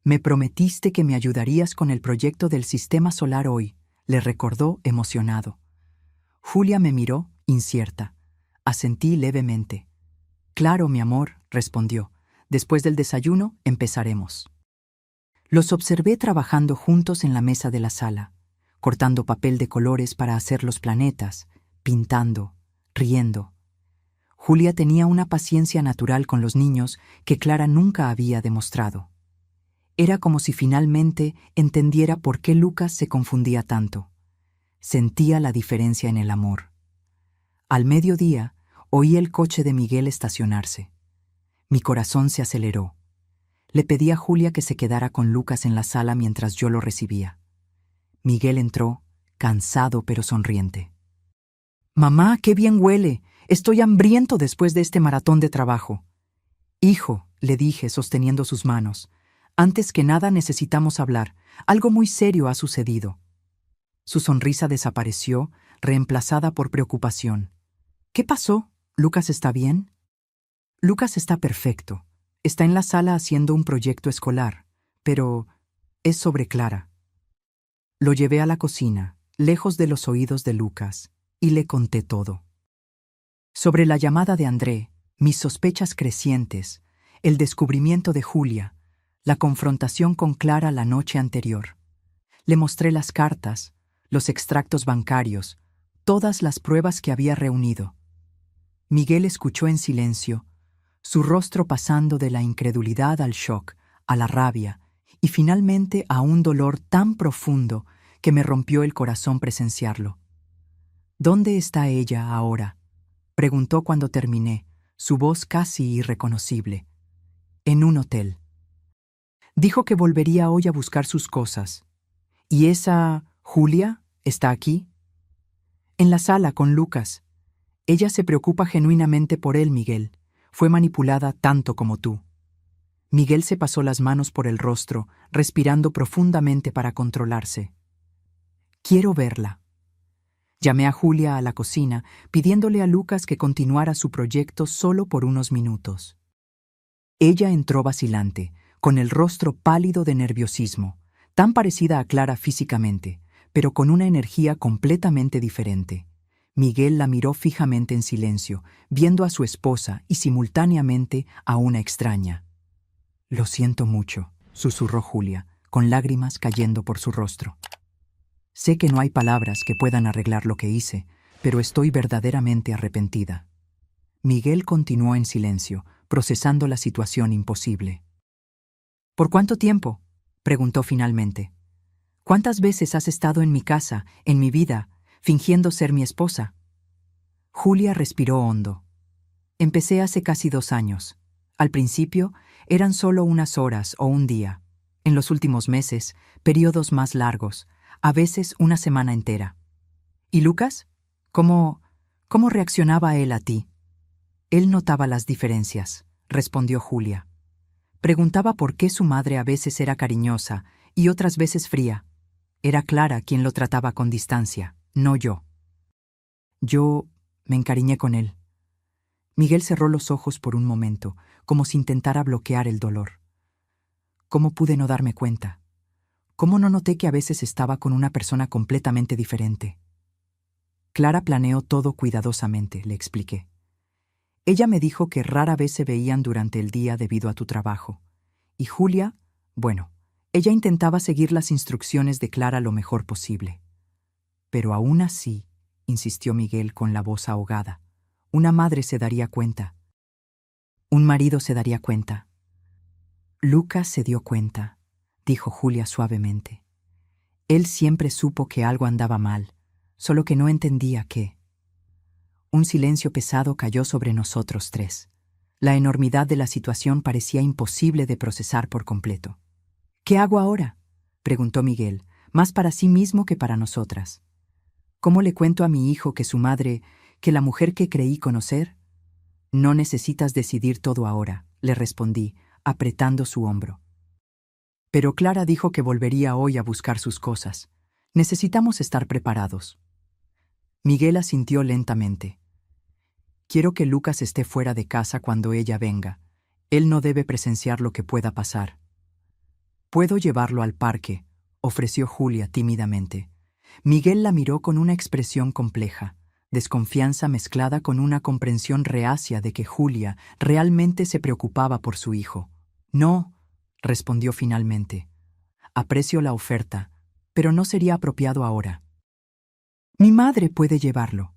me prometiste que me ayudarías con el proyecto del sistema solar hoy», le recordó emocionado. Julia me miró, incierta. Asentí levemente. «Claro, mi amor», respondió. «Después del desayuno empezaremos». Los observé trabajando juntos en la mesa de la sala, cortando papel de colores para hacer los planetas, pintando, riendo. Julia tenía una paciencia natural con los niños que Clara nunca había demostrado. Era como si finalmente entendiera por qué Lucas se confundía tanto. Sentía la diferencia en el amor. Al mediodía, oí el coche de Miguel estacionarse. Mi corazón se aceleró. Le pedí a Julia que se quedara con Lucas en la sala mientras yo lo recibía. Miguel entró, cansado pero sonriente. «Mamá, qué bien huele. Estoy hambriento después de este maratón de trabajo». «Hijo», le dije sosteniendo sus manos, «antes que nada necesitamos hablar. Algo muy serio ha sucedido». Su sonrisa desapareció, reemplazada por preocupación. «¿Qué pasó? ¿Lucas está bien?» «Lucas está perfecto. Está en la sala haciendo un proyecto escolar, pero es sobre Clara». Lo llevé a la cocina, lejos de los oídos de Lucas, y le conté todo. Sobre la llamada de André, mis sospechas crecientes, el descubrimiento de Julia, la confrontación con Clara la noche anterior. Le mostré las cartas, los extractos bancarios, todas las pruebas que había reunido. Miguel escuchó en silencio, su rostro pasando de la incredulidad al shock, a la rabia y finalmente a un dolor tan profundo que me rompió el corazón presenciarlo. «¿Dónde está ella ahora?», preguntó cuando terminé, su voz casi irreconocible. «En un hotel». Dijo que volvería hoy a buscar sus cosas. «¿Y esa Julia está aquí?» «En la sala con Lucas. Ella se preocupa genuinamente por él, Miguel. Fue manipulada tanto como tú». Miguel se pasó las manos por el rostro, respirando profundamente para controlarse. «Quiero verla». Llamé a Julia a la cocina, pidiéndole a Lucas que continuara su proyecto solo por unos minutos. Ella entró vacilante, con el rostro pálido de nerviosismo, tan parecida a Clara físicamente, pero con una energía completamente diferente. Miguel la miró fijamente en silencio, viendo a su esposa y simultáneamente a una extraña. «Lo siento mucho», susurró Julia, con lágrimas cayendo por su rostro. «Sé que no hay palabras que puedan arreglar lo que hice, pero estoy verdaderamente arrepentida». Miguel continuó en silencio, procesando la situación imposible. ¿Por cuánto tiempo?, preguntó finalmente. ¿Cuántas veces has estado en mi casa, en mi vida, fingiendo ser mi esposa? Julia respiró hondo. Empecé hace casi 2 años. Al principio, eran solo unas horas o un día. En los últimos meses, periodos más largos, a veces una semana entera. ¿Y Lucas? ¿Cómo reaccionaba él a ti? Él notaba las diferencias, respondió Julia. Preguntaba por qué su madre a veces era cariñosa y otras veces fría. Era Clara quien lo trataba con distancia, no yo. Yo me encariñé con él. Miguel cerró los ojos por un momento, como si intentara bloquear el dolor. ¿Cómo pude no darme cuenta? ¿Cómo no noté que a veces estaba con una persona completamente diferente? Clara planeó todo cuidadosamente, le expliqué. Ella me dijo que rara vez se veían durante el día debido a tu trabajo. Y Julia, bueno, ella intentaba seguir las instrucciones de Clara lo mejor posible. Pero aún así, insistió Miguel con la voz ahogada, una madre se daría cuenta. Un marido se daría cuenta. Lucas se dio cuenta, dijo Julia suavemente. Él siempre supo que algo andaba mal, solo que no entendía qué. Un silencio pesado cayó sobre nosotros 3. La enormidad de la situación parecía imposible de procesar por completo. ¿Qué hago ahora?, preguntó Miguel, más para sí mismo que para nosotras. ¿Cómo le cuento a mi hijo que su madre, que la mujer que creí conocer? No necesitas decidir todo ahora, le respondí, apretando su hombro. Pero Clara dijo que volvería hoy a buscar sus cosas. Necesitamos estar preparados. Miguel asintió lentamente. Quiero que Lucas esté fuera de casa cuando ella venga. Él no debe presenciar lo que pueda pasar. «Puedo llevarlo al parque», ofreció Julia tímidamente. Miguel la miró con una expresión compleja, desconfianza mezclada con una comprensión reacia de que Julia realmente se preocupaba por su hijo. «No», respondió finalmente. «Aprecio la oferta, pero no sería apropiado ahora». «Mi madre puede llevarlo».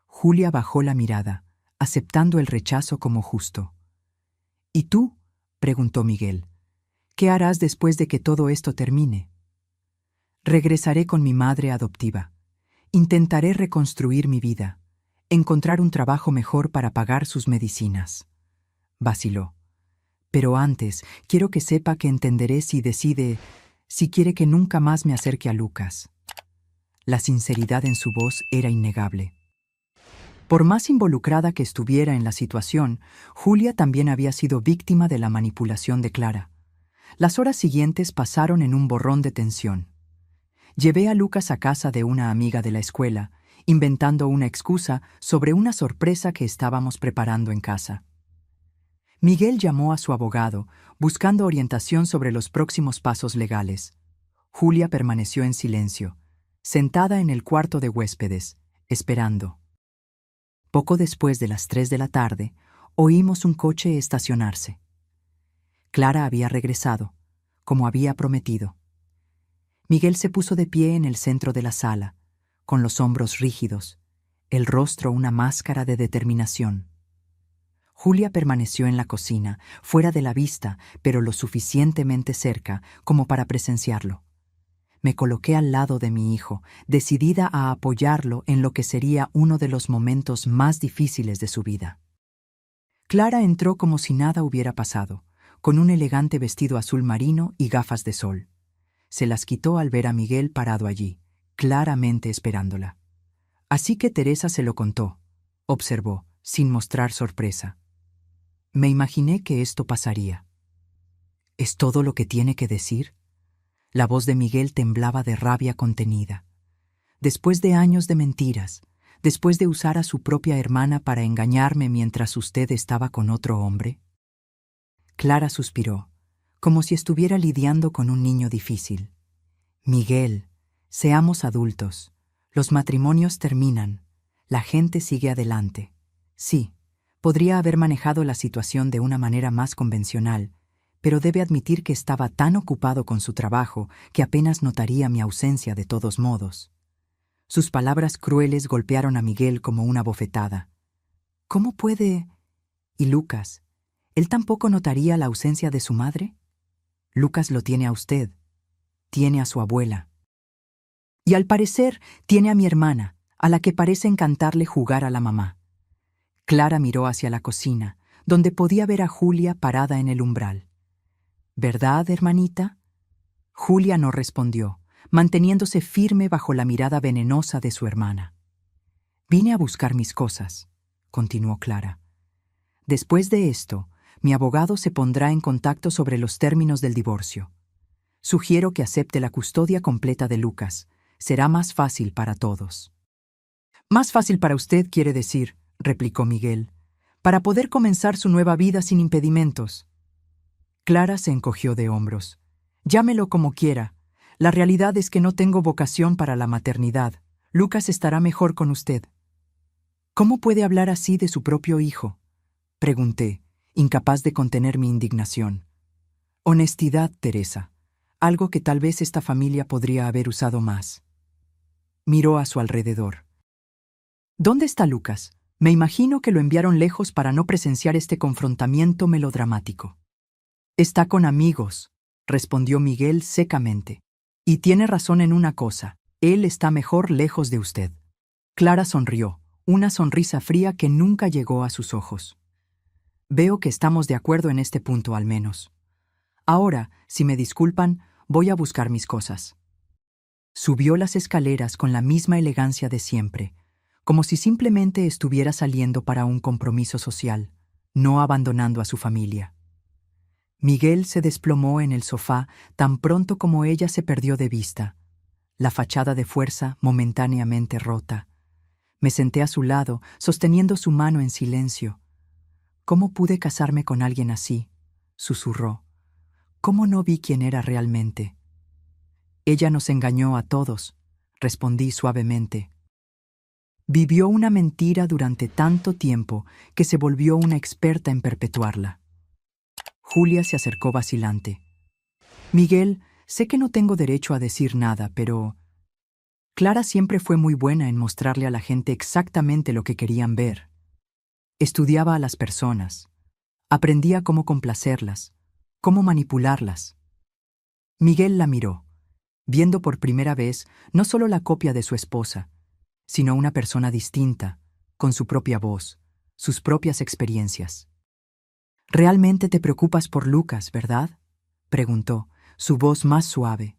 Julia bajó la mirada, aceptando el rechazo como justo. «¿Y tú?», preguntó Miguel. «¿Qué harás después de que todo esto termine?» «Regresaré con mi madre adoptiva. Intentaré reconstruir mi vida, encontrar un trabajo mejor para pagar sus medicinas». Vaciló. «Pero antes, quiero que sepa que entenderé si quiere que nunca más me acerque a Lucas». La sinceridad en su voz era innegable. Por más involucrada que estuviera en la situación, Julia también había sido víctima de la manipulación de Clara. Las horas siguientes pasaron en un borrón de tensión. Llevé a Lucas a casa de una amiga de la escuela, inventando una excusa sobre una sorpresa que estábamos preparando en casa. Miguel llamó a su abogado, buscando orientación sobre los próximos pasos legales. Julia permaneció en silencio, sentada en el cuarto de huéspedes, esperando. Poco después de las 3 de la tarde, oímos un coche estacionarse. Clara había regresado, como había prometido. Miguel se puso de pie en el centro de la sala, con los hombros rígidos, el rostro una máscara de determinación. Julia permaneció en la cocina, fuera de la vista, pero lo suficientemente cerca como para presenciarlo. Me coloqué al lado de mi hijo, decidida a apoyarlo en lo que sería uno de los momentos más difíciles de su vida. Clara entró como si nada hubiera pasado, con un elegante vestido azul marino y gafas de sol. Se las quitó al ver a Miguel parado allí, claramente esperándola. Así que Teresa se lo contó, observó, sin mostrar sorpresa. Me imaginé que esto pasaría. ¿Es todo lo que tiene que decir? La voz de Miguel temblaba de rabia contenida. Después de años de mentiras, después de usar a su propia hermana para engañarme mientras usted estaba con otro hombre. Clara suspiró, como si estuviera lidiando con un niño difícil. Miguel, seamos adultos. Los matrimonios terminan. La gente sigue adelante. Sí, podría haber manejado la situación de una manera más convencional, pero debe admitir que estaba tan ocupado con su trabajo que apenas notaría mi ausencia de todos modos. Sus palabras crueles golpearon a Miguel como una bofetada. ¿Cómo puede? Y Lucas, ¿Él tampoco notaría la ausencia de su madre? Lucas lo tiene a usted, tiene a su abuela. Y al parecer tiene a mi hermana, a la que parece encantarle jugar a la mamá. Clara miró hacia la cocina, donde podía ver a Julia parada en el umbral. ¿Verdad, hermanita? Julia no respondió, manteniéndose firme bajo la mirada venenosa de su hermana. Vine a buscar mis cosas, continuó Clara. Después de esto, mi abogado se pondrá en contacto sobre los términos del divorcio. Sugiero que acepte la custodia completa de Lucas. Será más fácil para todos. Más fácil para usted, quiere decir, replicó Miguel, para poder comenzar su nueva vida sin impedimentos. Clara se encogió de hombros. Llámelo como quiera. La realidad es que no tengo vocación para la maternidad. Lucas estará mejor con usted. ¿Cómo puede hablar así de su propio hijo?, pregunté, incapaz de contener mi indignación. Honestidad, Teresa, algo que tal vez esta familia podría haber usado más. Miró a su alrededor. ¿Dónde está Lucas? Me imagino que lo enviaron lejos para no presenciar este confrontamiento melodramático. Está con amigos, respondió Miguel secamente. Y tiene razón en una cosa, él está mejor lejos de usted. Clara sonrió, una sonrisa fría que nunca llegó a sus ojos. Veo que estamos de acuerdo en este punto al menos. Ahora, si me disculpan, voy a buscar mis cosas. Subió las escaleras con la misma elegancia de siempre, como si simplemente estuviera saliendo para un compromiso social, no abandonando a su familia. Miguel se desplomó en el sofá tan pronto como ella se perdió de vista, la fachada de fuerza momentáneamente rota. Me senté a su lado, sosteniendo su mano en silencio. ¿Cómo pude casarme con alguien así?, susurró. ¿Cómo no vi quién era realmente? Ella nos engañó a todos, respondí suavemente. Vivió una mentira durante tanto tiempo que se volvió una experta en perpetuarla. Julia se acercó vacilante. Miguel, sé que no tengo derecho a decir nada, pero Clara siempre fue muy buena en mostrarle a la gente exactamente lo que querían ver. Estudiaba a las personas. Aprendía cómo complacerlas, cómo manipularlas. Miguel la miró, viendo por primera vez no solo la copia de su esposa, sino una persona distinta, con su propia voz, sus propias experiencias. «¿Realmente te preocupas por Lucas, verdad?», preguntó, su voz más suave.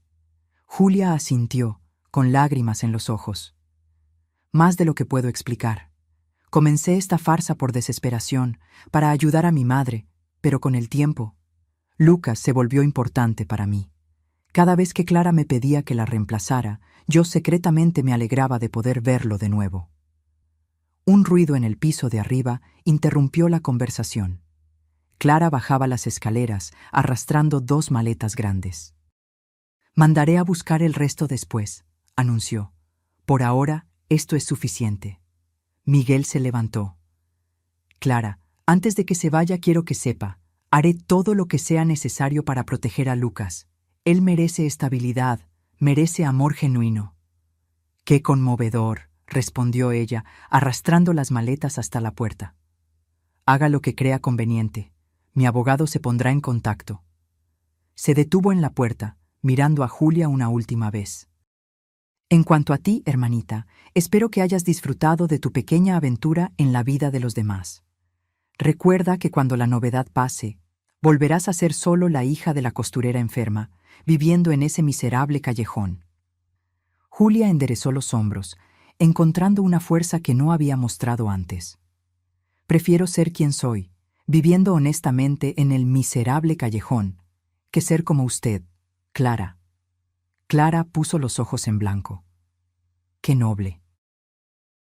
Julia asintió, con lágrimas en los ojos. «Más de lo que puedo explicar. Comencé esta farsa por desesperación, para ayudar a mi madre, pero con el tiempo, Lucas se volvió importante para mí. Cada vez que Clara me pedía que la reemplazara, yo secretamente me alegraba de poder verlo de nuevo». Un ruido en el piso de arriba interrumpió la conversación. Clara bajaba las escaleras, arrastrando 2 maletas grandes. «Mandaré a buscar el resto después», anunció. «Por ahora, esto es suficiente». Miguel se levantó. «Clara, antes de que se vaya quiero que sepa, haré todo lo que sea necesario para proteger a Lucas. Él merece estabilidad, merece amor genuino». «Qué conmovedor», respondió ella, arrastrando las maletas hasta la puerta. «Haga lo que crea conveniente. Mi abogado se pondrá en contacto». Se detuvo en la puerta, mirando a Julia una última vez. «En cuanto a ti, hermanita, espero que hayas disfrutado de tu pequeña aventura en la vida de los demás. Recuerda que cuando la novedad pase, volverás a ser solo la hija de la costurera enferma, viviendo en ese miserable callejón». Julia enderezó los hombros, encontrando una fuerza que no había mostrado antes. «Prefiero ser quien soy, viviendo honestamente en el miserable callejón, que ser como usted, Clara». Clara puso los ojos en blanco. «Qué noble».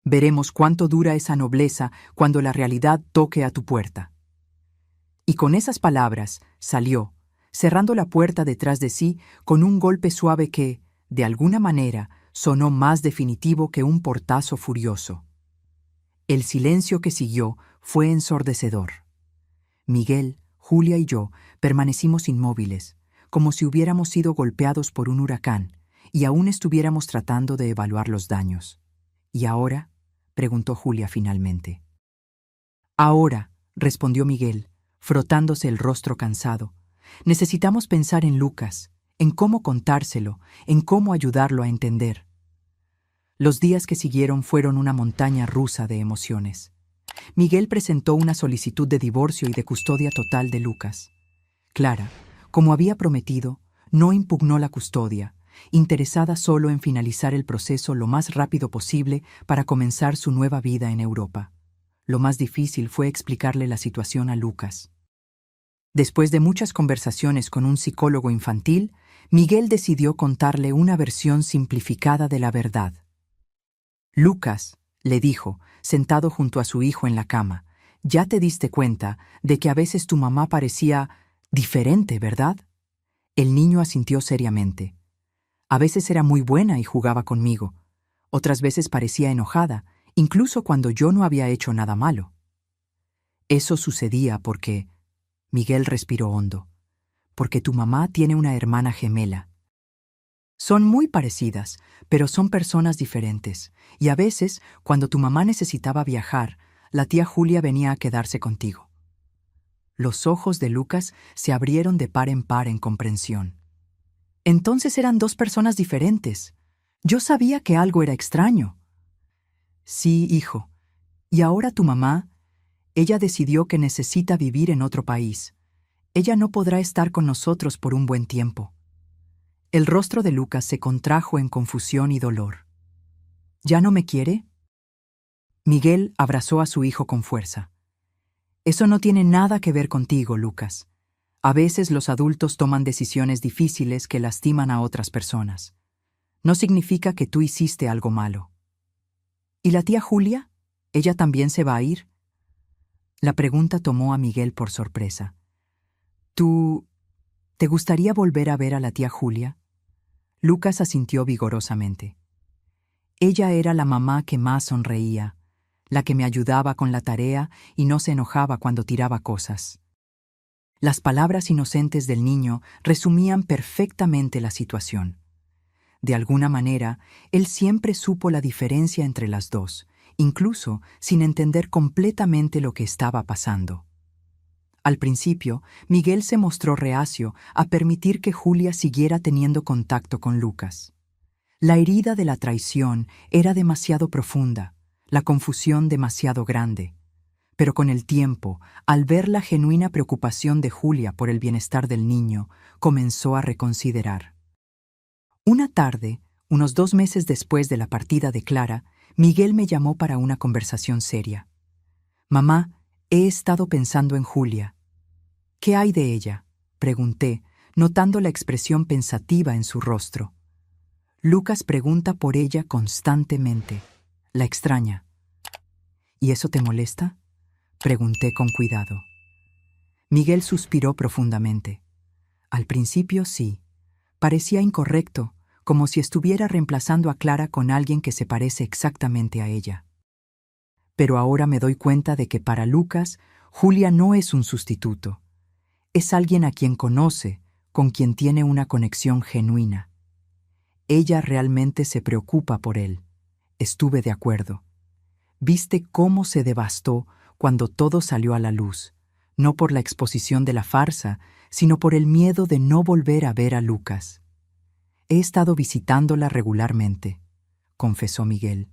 «Veremos cuánto dura esa nobleza cuando la realidad toque a tu puerta». Y con esas palabras salió, cerrando la puerta detrás de sí con un golpe suave que, de alguna manera, sonó más definitivo que un portazo furioso. El silencio que siguió fue ensordecedor. Miguel, Julia y yo permanecimos inmóviles, como si hubiéramos sido golpeados por un huracán y aún estuviéramos tratando de evaluar los daños. «¿Y ahora?», preguntó Julia finalmente. «Ahora», respondió Miguel, frotándose el rostro cansado. Necesitamos pensar en Lucas, en cómo contárselo, en cómo ayudarlo a entender. Los días que siguieron fueron una montaña rusa de emociones. Miguel presentó una solicitud de divorcio y de custodia total de Lucas. Clara, como había prometido, no impugnó la custodia, interesada solo en finalizar el proceso lo más rápido posible para comenzar su nueva vida en Europa. Lo más difícil fue explicarle la situación a Lucas. Después de muchas conversaciones con un psicólogo infantil, Miguel decidió contarle una versión simplificada de la verdad. Lucas, le dijo, sentado junto a su hijo en la cama, ya te diste cuenta de que a veces tu mamá parecía diferente, ¿verdad? El niño asintió seriamente. A veces era muy buena y jugaba conmigo. Otras veces parecía enojada, incluso cuando yo no había hecho nada malo. Eso sucedía porque... Miguel respiró hondo. Porque tu mamá tiene una hermana gemela. Son muy parecidas, pero son personas diferentes, y a veces, cuando tu mamá necesitaba viajar, la tía Julia venía a quedarse contigo. Los ojos de Lucas se abrieron de par en comprensión. Entonces eran dos personas diferentes. Yo sabía que algo era extraño. Sí, hijo. Y ahora tu mamá, ella decidió que necesita vivir en otro país. Ella no podrá estar con nosotros por un buen tiempo. El rostro de Lucas se contrajo en confusión y dolor. ¿Ya no me quiere? Miguel abrazó a su hijo con fuerza. Eso no tiene nada que ver contigo, Lucas. A veces los adultos toman decisiones difíciles que lastiman a otras personas. No significa que tú hiciste algo malo. ¿Y la tía Julia? ¿Ella también se va a ir? La pregunta tomó a Miguel por sorpresa. ¿Tú... ¿Te gustaría volver a ver a la tía Julia? Lucas asintió vigorosamente. Ella era la mamá que más sonreía, la que me ayudaba con la tarea y no se enojaba cuando tiraba cosas. Las palabras inocentes del niño resumían perfectamente la situación. De alguna manera, él siempre supo la diferencia entre las dos, incluso sin entender completamente lo que estaba pasando. Al principio, Miguel se mostró reacio a permitir que Julia siguiera teniendo contacto con Lucas. La herida de la traición era demasiado profunda, la confusión demasiado grande. Pero con el tiempo, al ver la genuina preocupación de Julia por el bienestar del niño, comenzó a reconsiderar. Una tarde, unos 2 meses después de la partida de Clara, Miguel me llamó para una conversación seria. «Mamá, he estado pensando en Julia». «¿Qué hay de ella?», pregunté, notando la expresión pensativa en su rostro. «Lucas pregunta por ella constantemente. La extraña». «¿Y eso te molesta?», pregunté con cuidado. Miguel suspiró profundamente. Al principio sí. Parecía incorrecto, como si estuviera reemplazando a Clara con alguien que se parece exactamente a ella. Pero ahora me doy cuenta de que para Lucas, Julia no es un sustituto. Es alguien a quien conoce, con quien tiene una conexión genuina. Ella realmente se preocupa por él. Estuve de acuerdo. ¿Viste cómo se devastó cuando todo salió a la luz? No por la exposición de la farsa, sino por el miedo de no volver a ver a Lucas. He estado visitándola regularmente, confesó Miguel,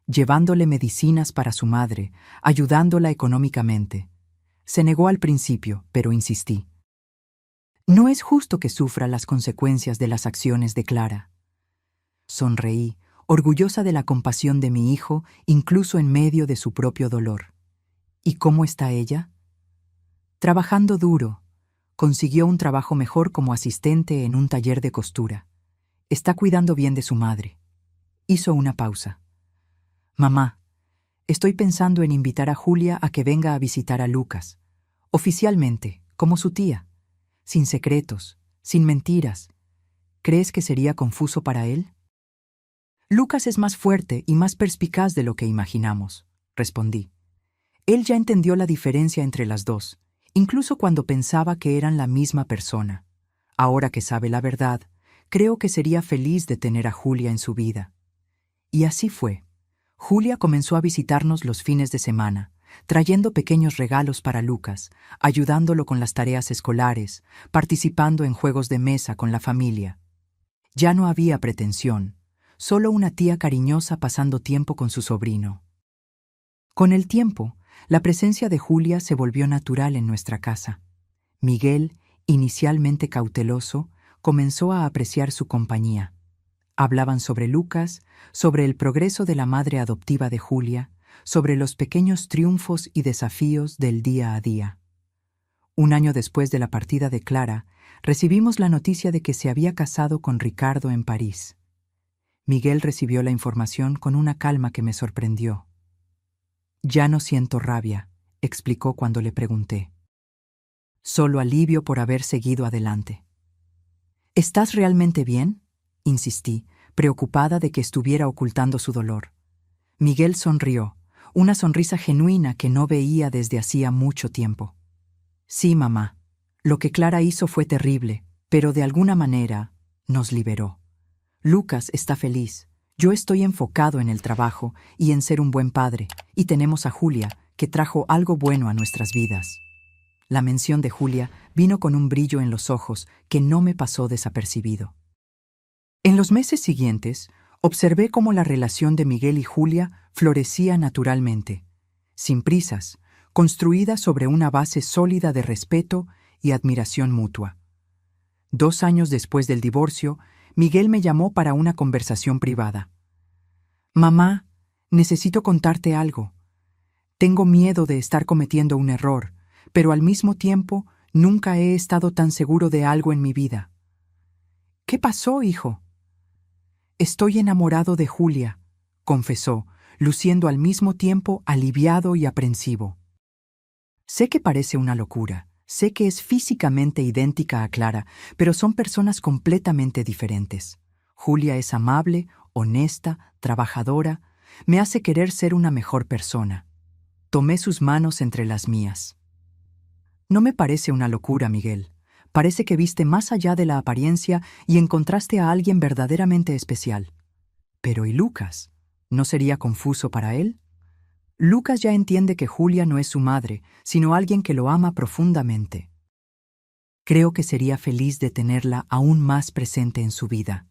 llevándole medicinas para su madre, ayudándola económicamente. Se negó al principio, pero insistí. No es justo que sufra las consecuencias de las acciones de Clara. Sonreí, orgullosa de la compasión de mi hijo, incluso en medio de su propio dolor. ¿Y cómo está ella? Trabajando duro. Consiguió un trabajo mejor como asistente en un taller de costura. Está cuidando bien de su madre. Hizo una pausa. Mamá, estoy pensando en invitar a Julia a que venga a visitar a Lucas. Oficialmente, como su tía. Sin secretos, sin mentiras. ¿Crees que sería confuso para él? Lucas es más fuerte y más perspicaz de lo que imaginamos, respondí. Él ya entendió la diferencia entre las dos, incluso cuando pensaba que eran la misma persona. Ahora que sabe la verdad, creo que sería feliz de tener a Julia en su vida. Y así fue. Julia comenzó a visitarnos los fines de semana, trayendo pequeños regalos para Lucas, ayudándolo con las tareas escolares, participando en juegos de mesa con la familia. Ya no había pretensión, solo una tía cariñosa pasando tiempo con su sobrino. Con el tiempo, la presencia de Julia se volvió natural en nuestra casa. Miguel, inicialmente cauteloso, comenzó a apreciar su compañía. Hablaban sobre Lucas, sobre el progreso de la madre adoptiva de Julia, sobre los pequeños triunfos y desafíos del día a día. Un año después de la partida de Clara, recibimos la noticia de que se había casado con Ricardo en París. Miguel recibió la información con una calma que me sorprendió. «Ya no siento rabia», explicó cuando le pregunté. «Solo alivio por haber seguido adelante». «¿Estás realmente bien?», insistí, preocupada de que estuviera ocultando su dolor. Miguel sonrió, una sonrisa genuina que no veía desde hacía mucho tiempo. «Sí, mamá. Lo que Clara hizo fue terrible, pero de alguna manera nos liberó. Lucas está feliz. Yo estoy enfocado en el trabajo y en ser un buen padre, y tenemos a Julia, que trajo algo bueno a nuestras vidas». La mención de Julia vino con un brillo en los ojos que no me pasó desapercibido. En los meses siguientes, observé cómo la relación de Miguel y Julia florecía naturalmente, sin prisas, construida sobre una base sólida de respeto y admiración mutua. 2 años después del divorcio, Miguel me llamó para una conversación privada. «Mamá, necesito contarte algo. Tengo miedo de estar cometiendo un error, pero al mismo tiempo nunca he estado tan seguro de algo en mi vida». «¿Qué pasó, hijo?» «Estoy enamorado de Julia», confesó, luciendo al mismo tiempo aliviado y aprensivo. Sé que parece una locura, sé que es físicamente idéntica a Clara, pero son personas completamente diferentes. Julia es amable, honesta, trabajadora, me hace querer ser una mejor persona. Tomé sus manos entre las mías. «No me parece una locura, Miguel. Parece que viste más allá de la apariencia y encontraste a alguien verdaderamente especial. Pero ¿y Lucas? ¿No sería confuso para él? Lucas ya entiende que Julia no es su madre, sino alguien que lo ama profundamente. Creo que sería feliz de tenerla aún más presente en su vida».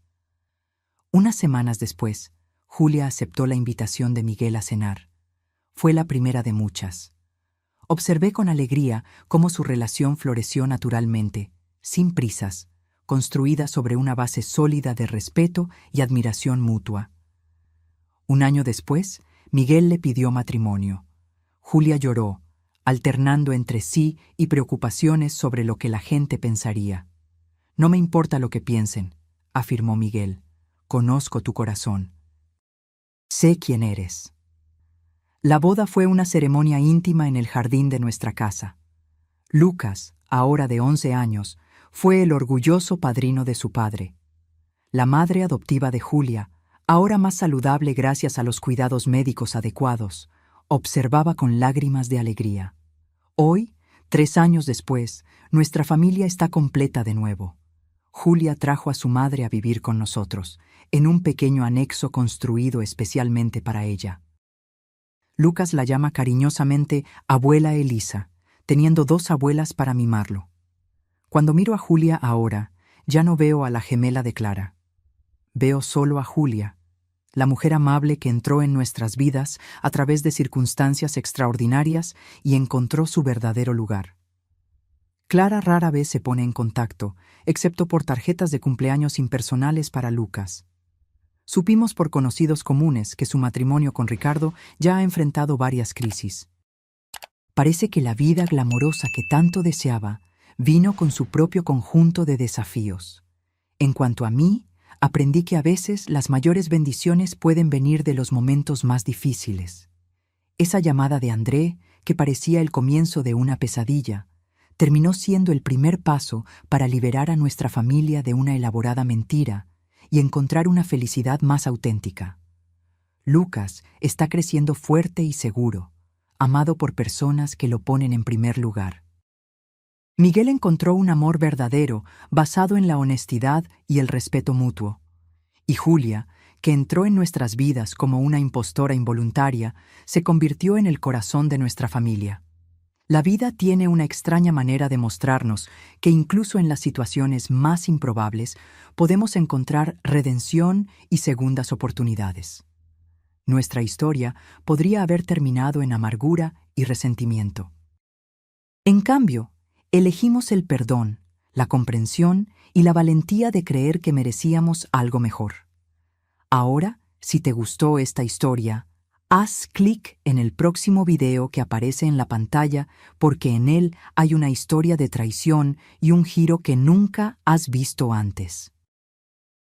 Unas semanas después, Julia aceptó la invitación de Miguel a cenar. Fue la primera de muchas. Observé con alegría cómo su relación floreció naturalmente, sin prisas, construida sobre una base sólida de respeto y admiración mutua. Un año después, Miguel le pidió matrimonio. Julia lloró, alternando entre sí y preocupaciones sobre lo que la gente pensaría. «No me importa lo que piensen», afirmó Miguel. «Conozco tu corazón. Sé quién eres». La boda fue una ceremonia íntima en el jardín de nuestra casa. Lucas, ahora de 11 años, fue el orgulloso padrino de su padre. La madre adoptiva de Julia, ahora más saludable gracias a los cuidados médicos adecuados, observaba con lágrimas de alegría. Hoy, 3 años después, nuestra familia está completa de nuevo. Julia trajo a su madre a vivir con nosotros, en un pequeño anexo construido especialmente para ella. Lucas la llama cariñosamente Abuela Elisa, teniendo 2 abuelas para mimarlo. Cuando miro a Julia ahora, ya no veo a la gemela de Clara. Veo solo a Julia, la mujer amable que entró en nuestras vidas a través de circunstancias extraordinarias y encontró su verdadero lugar. Clara rara vez se pone en contacto, excepto por tarjetas de cumpleaños impersonales para Lucas. Supimos por conocidos comunes que su matrimonio con Ricardo ya ha enfrentado varias crisis. Parece que la vida glamorosa que tanto deseaba vino con su propio conjunto de desafíos. En cuanto a mí, aprendí que a veces las mayores bendiciones pueden venir de los momentos más difíciles. Esa llamada de André, que parecía el comienzo de una pesadilla, terminó siendo el primer paso para liberar a nuestra familia de una elaborada mentira y encontrar una felicidad más auténtica. Lucas está creciendo fuerte y seguro, amado por personas que lo ponen en primer lugar. Miguel encontró un amor verdadero basado en la honestidad y el respeto mutuo. Y Julia, que entró en nuestras vidas como una impostora involuntaria, se convirtió en el corazón de nuestra familia. La vida tiene una extraña manera de mostrarnos que incluso en las situaciones más improbables podemos encontrar redención y segundas oportunidades. Nuestra historia podría haber terminado en amargura y resentimiento. En cambio, elegimos el perdón, la comprensión y la valentía de creer que merecíamos algo mejor. Ahora, si te gustó esta historia, haz clic en el próximo video que aparece en la pantalla porque en él hay una historia de traición y un giro que nunca has visto antes.